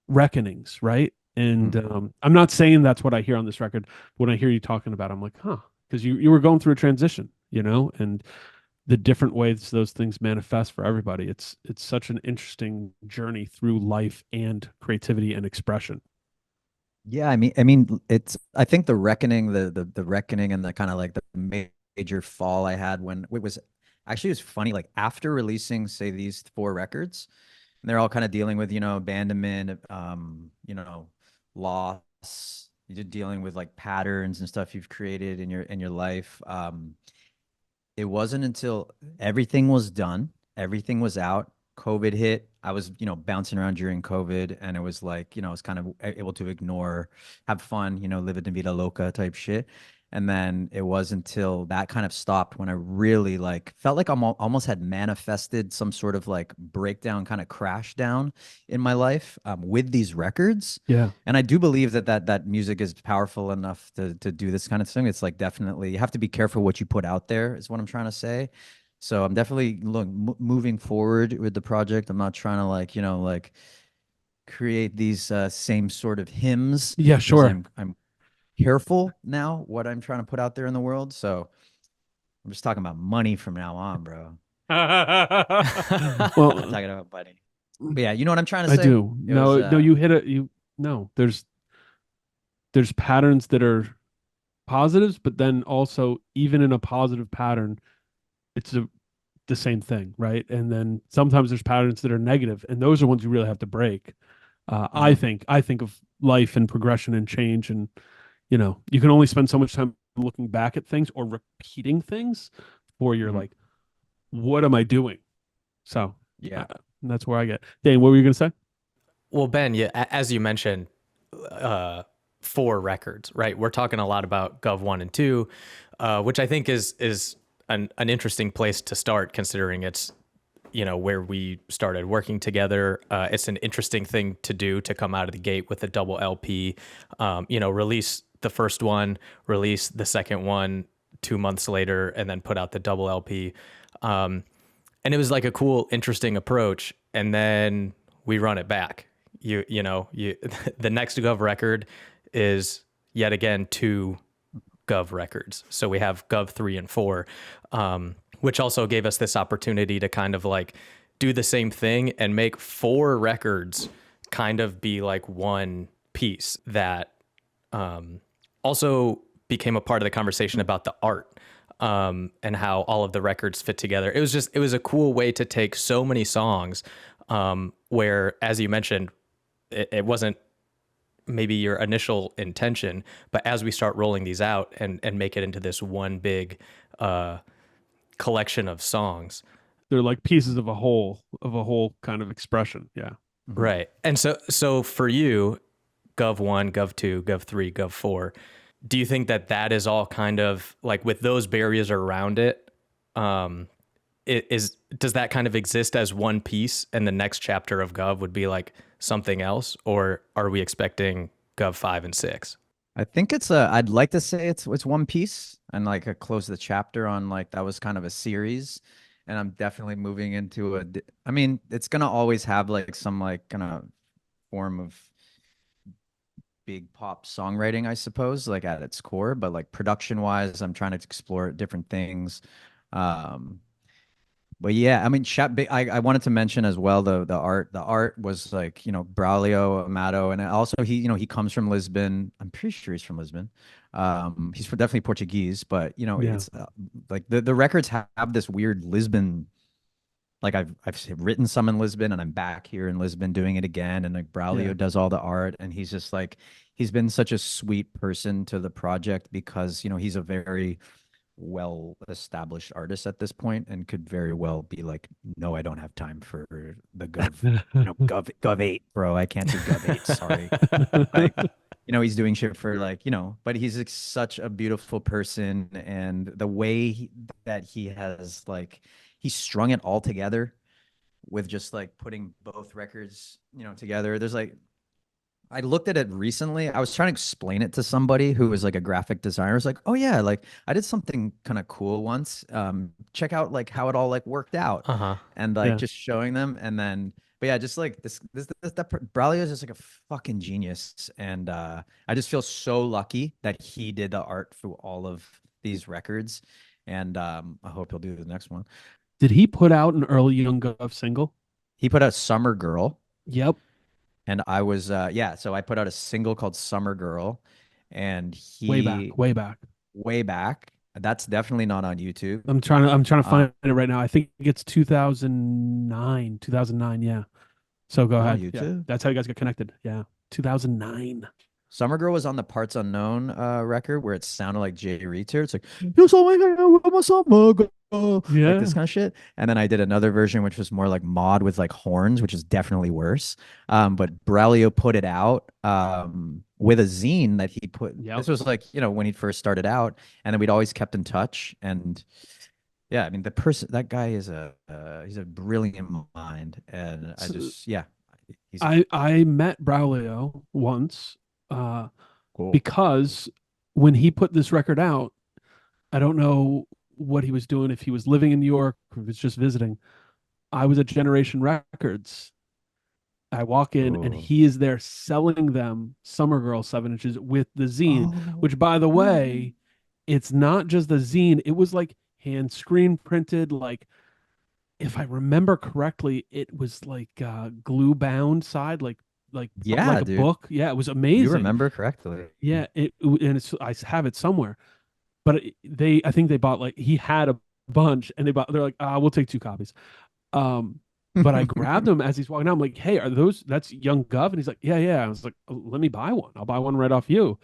reckonings, right? And Mm. I'm not saying that's what I hear on this record. When I hear you talking about it, I'm like, huh, because you were going through a transition, and the different ways those things manifest for everybody. It's such an interesting journey through life and creativity and expression. Yeah, I mean, I think the reckoning, the reckoning, and the kind of like the major fall I had when it was actually, it was funny. Like after releasing, say, these 4 records, and they're all kind of dealing with, abandonment, loss. You're dealing with like patterns and stuff you've created in your life. It wasn't until everything was done, everything was out, COVID hit. I was, bouncing around during COVID, and it was like, I was kind of able to ignore, have fun, live it in vida loca type shit. And then it was until that kind of stopped when I really like felt like almost had manifested some sort of like breakdown, kind of crash down in my life, with these records. Yeah. And I do believe that music is powerful enough to do this kind of thing. It's like definitely you have to be careful what you put out there, is what I'm trying to say. So I'm definitely moving forward with the project. I'm not trying to like, like create these same sort of hymns, Yeah, because sure. I'm careful now what I'm trying to put out there in the world. So I'm just talking about money from now on, bro. I'm Well, talking about money. But yeah, you know what I'm trying to I say? do. It was No, you hit it. No, there's patterns that are positives, but then also even in a positive pattern, it's the same thing, right? And then sometimes there's patterns that are negative, and those are ones you really have to break. Mhm. I think of life and progression and change, and you can only spend so much time looking back at things or repeating things before you're Mhm. like, what am I doing? So Yeah. uh, that's where I get. Dane, what were you gonna say? Well, Ben, yeah, as you mentioned, uh, 4 records, right? We're talking a lot about Gov one and two, which I think is an interesting place to start, considering it's where we started working together. It's an interesting thing to do, to come out of the gate with a double LP. Release the first one, release the second one 2 months later, and then put out the double LP. And it was like a cool, interesting approach. And then we run it back. You the next Gov record is yet again 2 Gov records. So we have Gov 3 and 4, which also gave us this opportunity to kind of like do the same thing and make 4 records kind of be like one piece that also became a part of the conversation about the art. and how all of the records fit together. It was a cool way to take so many songs, where, as you mentioned, it wasn't maybe your initial intention, but as we start rolling these out and make it into this one big collection of songs. They're like pieces of a whole kind of expression. Yeah. Mhm. Right. And so for you, Gov 1, Gov 2, Gov 3, Gov 4, do you think that is all kind of like, with those barriers around it, does that kind of exist as one piece and the next chapter of Gov would be like something else, or are we expecting Gov 5 and 6? I think I'd like to say it's one piece and like close the chapter on like that was kind of a series, and I'm definitely moving into I mean, it's gonna always have like some like kind of form of big pop songwriting, I suppose, like at its core, but like production wise, I'm trying to explore different things. Um, but yeah, I mean, I wanted to mention as well the art. The art was like, Braulio Amato, and also he comes from Lisbon. I'm pretty sure he's from Lisbon. He's definitely Portuguese, but Yeah. it's like the records have this weird Lisbon. Like I've written some in Lisbon, and I'm back here in Lisbon doing it again. And like Yeah. Braulio does all the art, and he's just like he's been such a sweet person to the project because he's a very well established artist at this point and could very well be like, no, I don't have time for the Gov 8, bro. I can't do Gov 8. Sorry. Like, he's doing shit for like, but he's like such a beautiful person. And the way that he has like, he strung it all together with just like putting both records, together. There's like, I looked at it recently. I was trying to explain it to somebody who was like a graphic designer. I was like, "Oh yeah, like I did something kind of cool once. Check out like how it all like worked out." Uh-huh. And like Yeah. just showing them, and then, but yeah, just like that Braulio is just like a fucking genius, and I just feel so lucky that he did the art through all of these records, and I hope he'll do the next one. Did he put out an early Young Guv single? He put out Summer Girl. Yep. And I was so I put out a single called Summer Girl, and Way back. Way back. way back. That's definitely not on YouTube. I'm trying to Uh, find it right now. I think it's 2009. 2009, yeah. So go on ahead. Yeah. YouTube. That's how you guys got connected. Yeah. 2009. Summer Girl was on the Parts Unknown record where it sounded like Jay Reater. It's like, you saw my summer girl. Yeah. Like this kind of shit. And then I did another version which was more like mod with like horns, which is definitely worse. But Braulio put it out with a zine that he put. Yep. This was like, when he first started out, and then we'd always kept in touch. And yeah, I mean, that guy is he's a brilliant mind. And I So- just, yeah. He's I met Braulio once cool. because when he put this record out, I don't know what he was doing, if he was living in New York or if he was just visiting. I was at Generation Records. I walk in and Oh. he is there selling them Summer Girl 7 inches with the zine, Oh. which, by the way, it's not just the zine. It was like hand screen printed. Like, if I remember correctly, it was like glue bound side, like Yeah, a dude. book. Yeah, it was amazing. You remember correctly. Yeah, and I have it somewhere. But I think they bought, like, he had a bunch, and they're like, we'll take 2 copies. But I grabbed him as he's walking out. I'm like, hey, that's Young Guv? And he's like, yeah, yeah. I was like, let me buy one. I'll buy one right off you.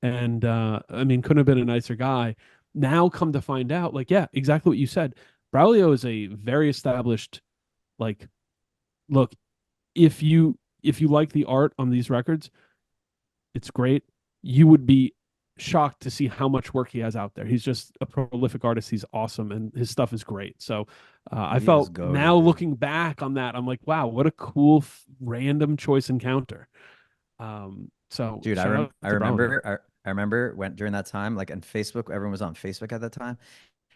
And I mean, couldn't have been a nicer guy. Now come to find out, like, yeah, exactly what you said. Braulio is a very established, like, look, if you like the art on these records, it's great. You would be shocked to see how much work he has out there. He's just a prolific artist. He's awesome, and his stuff is great. So I He is felt goated, now dude. looking back on that, I'm like, wow, what a cool random choice encounter. So Dude, shout out I to Braulio. remember I remember when during that time, like on Facebook, everyone was on Facebook at that time.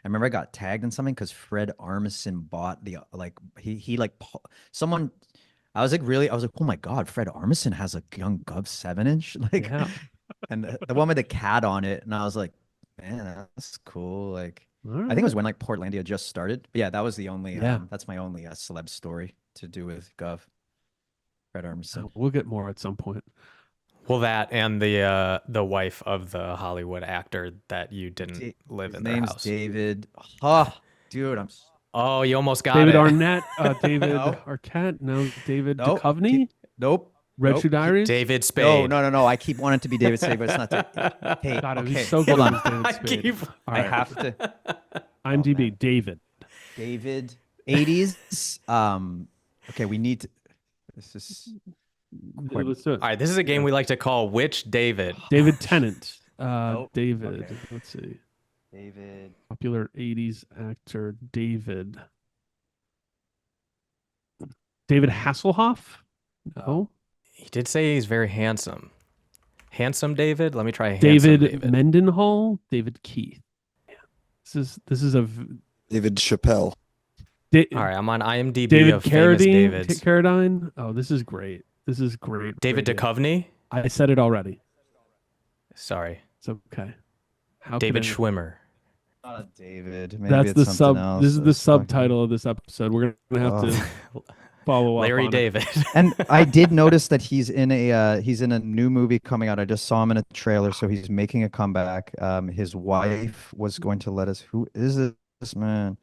I remember I got tagged in something because Fred Armisen bought the like he like someone. I was like, oh my God, Fred Armisen has a Young Guv 7-inch, like, Yeah. and the one with the cat on it, and I was like, man, that's cool. Like, All I think it was right. when like Portlandia just started. But yeah, that was the only Yeah. that's my only celeb story to do with Guv. Fred Armisen. We'll get more at some point. Well, that and the wife of the Hollywood actor that you didn't live His in their name's house. David. Oh, dude, Oh, you almost got David it. Arnett, David No. Arquette, no, David Nope. Duchovny, Nope. Red Nope. Shoe Diaries. David Spade. No. I keep wanting to be David Spade, but it's not David. Hey, God, it was okay, so good. hold It was on. David I Spade. keep- All I right. have to. IMDb, David. David. 80s. Okay, we need to. This is. Let's do it. All right, this is a game we like to call Which David? David Tennant. Nope. David. Okay. Let's see. David. Popular 80s actor David. David Hasselhoff? No. He did say he's very handsome. Handsome David? Let me try handsome David, David. Mendenhall? David Keith. Yeah. This is a David Chappelle. All right, I'm on IMDb David of famous Carradine. Davids. Carradine. Oh, this is great. This is great. David radio. Duchovny? I said it already. Sorry. It's okay. How David could I- Schwimmer. Not a David. Maybe That's it's the something sub. else. This is the That's fucking- subtitle of this episode. We're gonna have to follow up. Larry on it. David. And I did notice that he's in a new movie coming out. I just saw him in a trailer, so he's making a comeback. His wife was going to let us. Who is this man?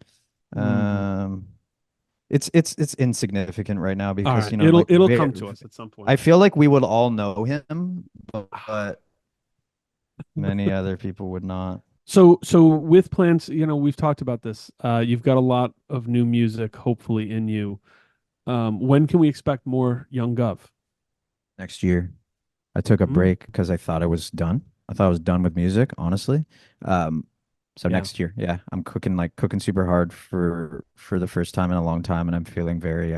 It's insignificant right now All because right. you know it'll like, come to us at some point. I feel like we would all know him, but many other people would not. So with plans, we've talked about this. You've got a lot of new music, hopefully in you. When can we expect more Young Guv? Next year, I took a Mhm. break because I thought I was done. I thought I was done with music, honestly. So Yeah. next year, yeah, I'm cooking super hard for the first time in a long time, and I'm feeling very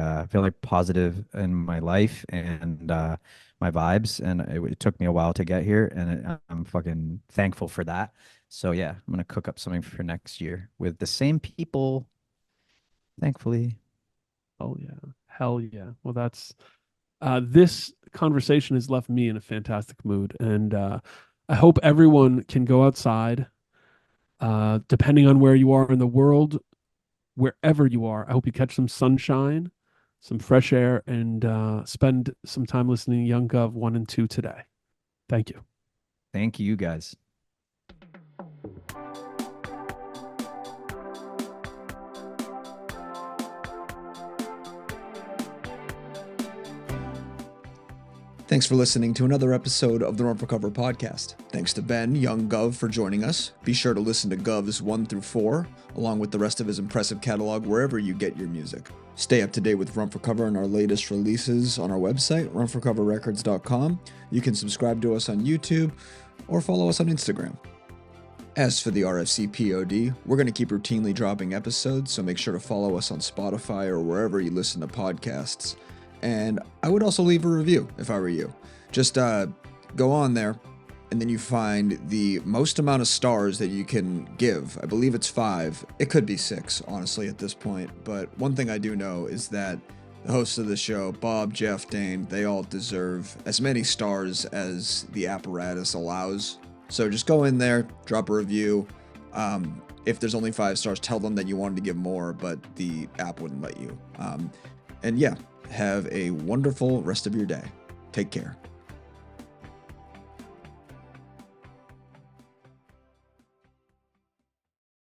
positive in my life and my vibes. And it took me a while to get here, and I'm fucking thankful for that. So yeah, I'm gonna cook up something for next year with the same people, thankfully. Oh yeah, hell yeah. Well, that's this conversation has left me in a fantastic mood, and I hope everyone can go outside. Depending on where you are in the world, wherever you are, I hope you catch some sunshine, some fresh air, and spend some time listening to Young Guv 1 and 2 today. Thank you. Thank you, guys. Thanks for listening to another episode of the Run for Cover podcast. Thanks to Ben, Young Guv, for joining us. Be sure to listen to Guvs 1 through 4, along with the rest of his impressive catalog wherever you get your music. Stay up to date with Run for Cover and our latest releases on our website, runforcoverrecords.com. You can subscribe to us on YouTube or follow us on Instagram. As for the RFC POD, we're going to keep routinely dropping episodes, so make sure to follow us on Spotify or wherever you listen to podcasts. And I would also leave a review if I were you. Just go on there, and then you find the most amount of stars that you can give. I believe it's 5. It could be 6, honestly, at this point. But one thing I do know is that the hosts of the show, Bob, Jeff, Dane, they all deserve as many stars as the apparatus allows. So just go in there, drop a review. If there's only 5 stars, tell them that you wanted to give more, but the app wouldn't let you. And yeah, have a wonderful rest of your day. Take care.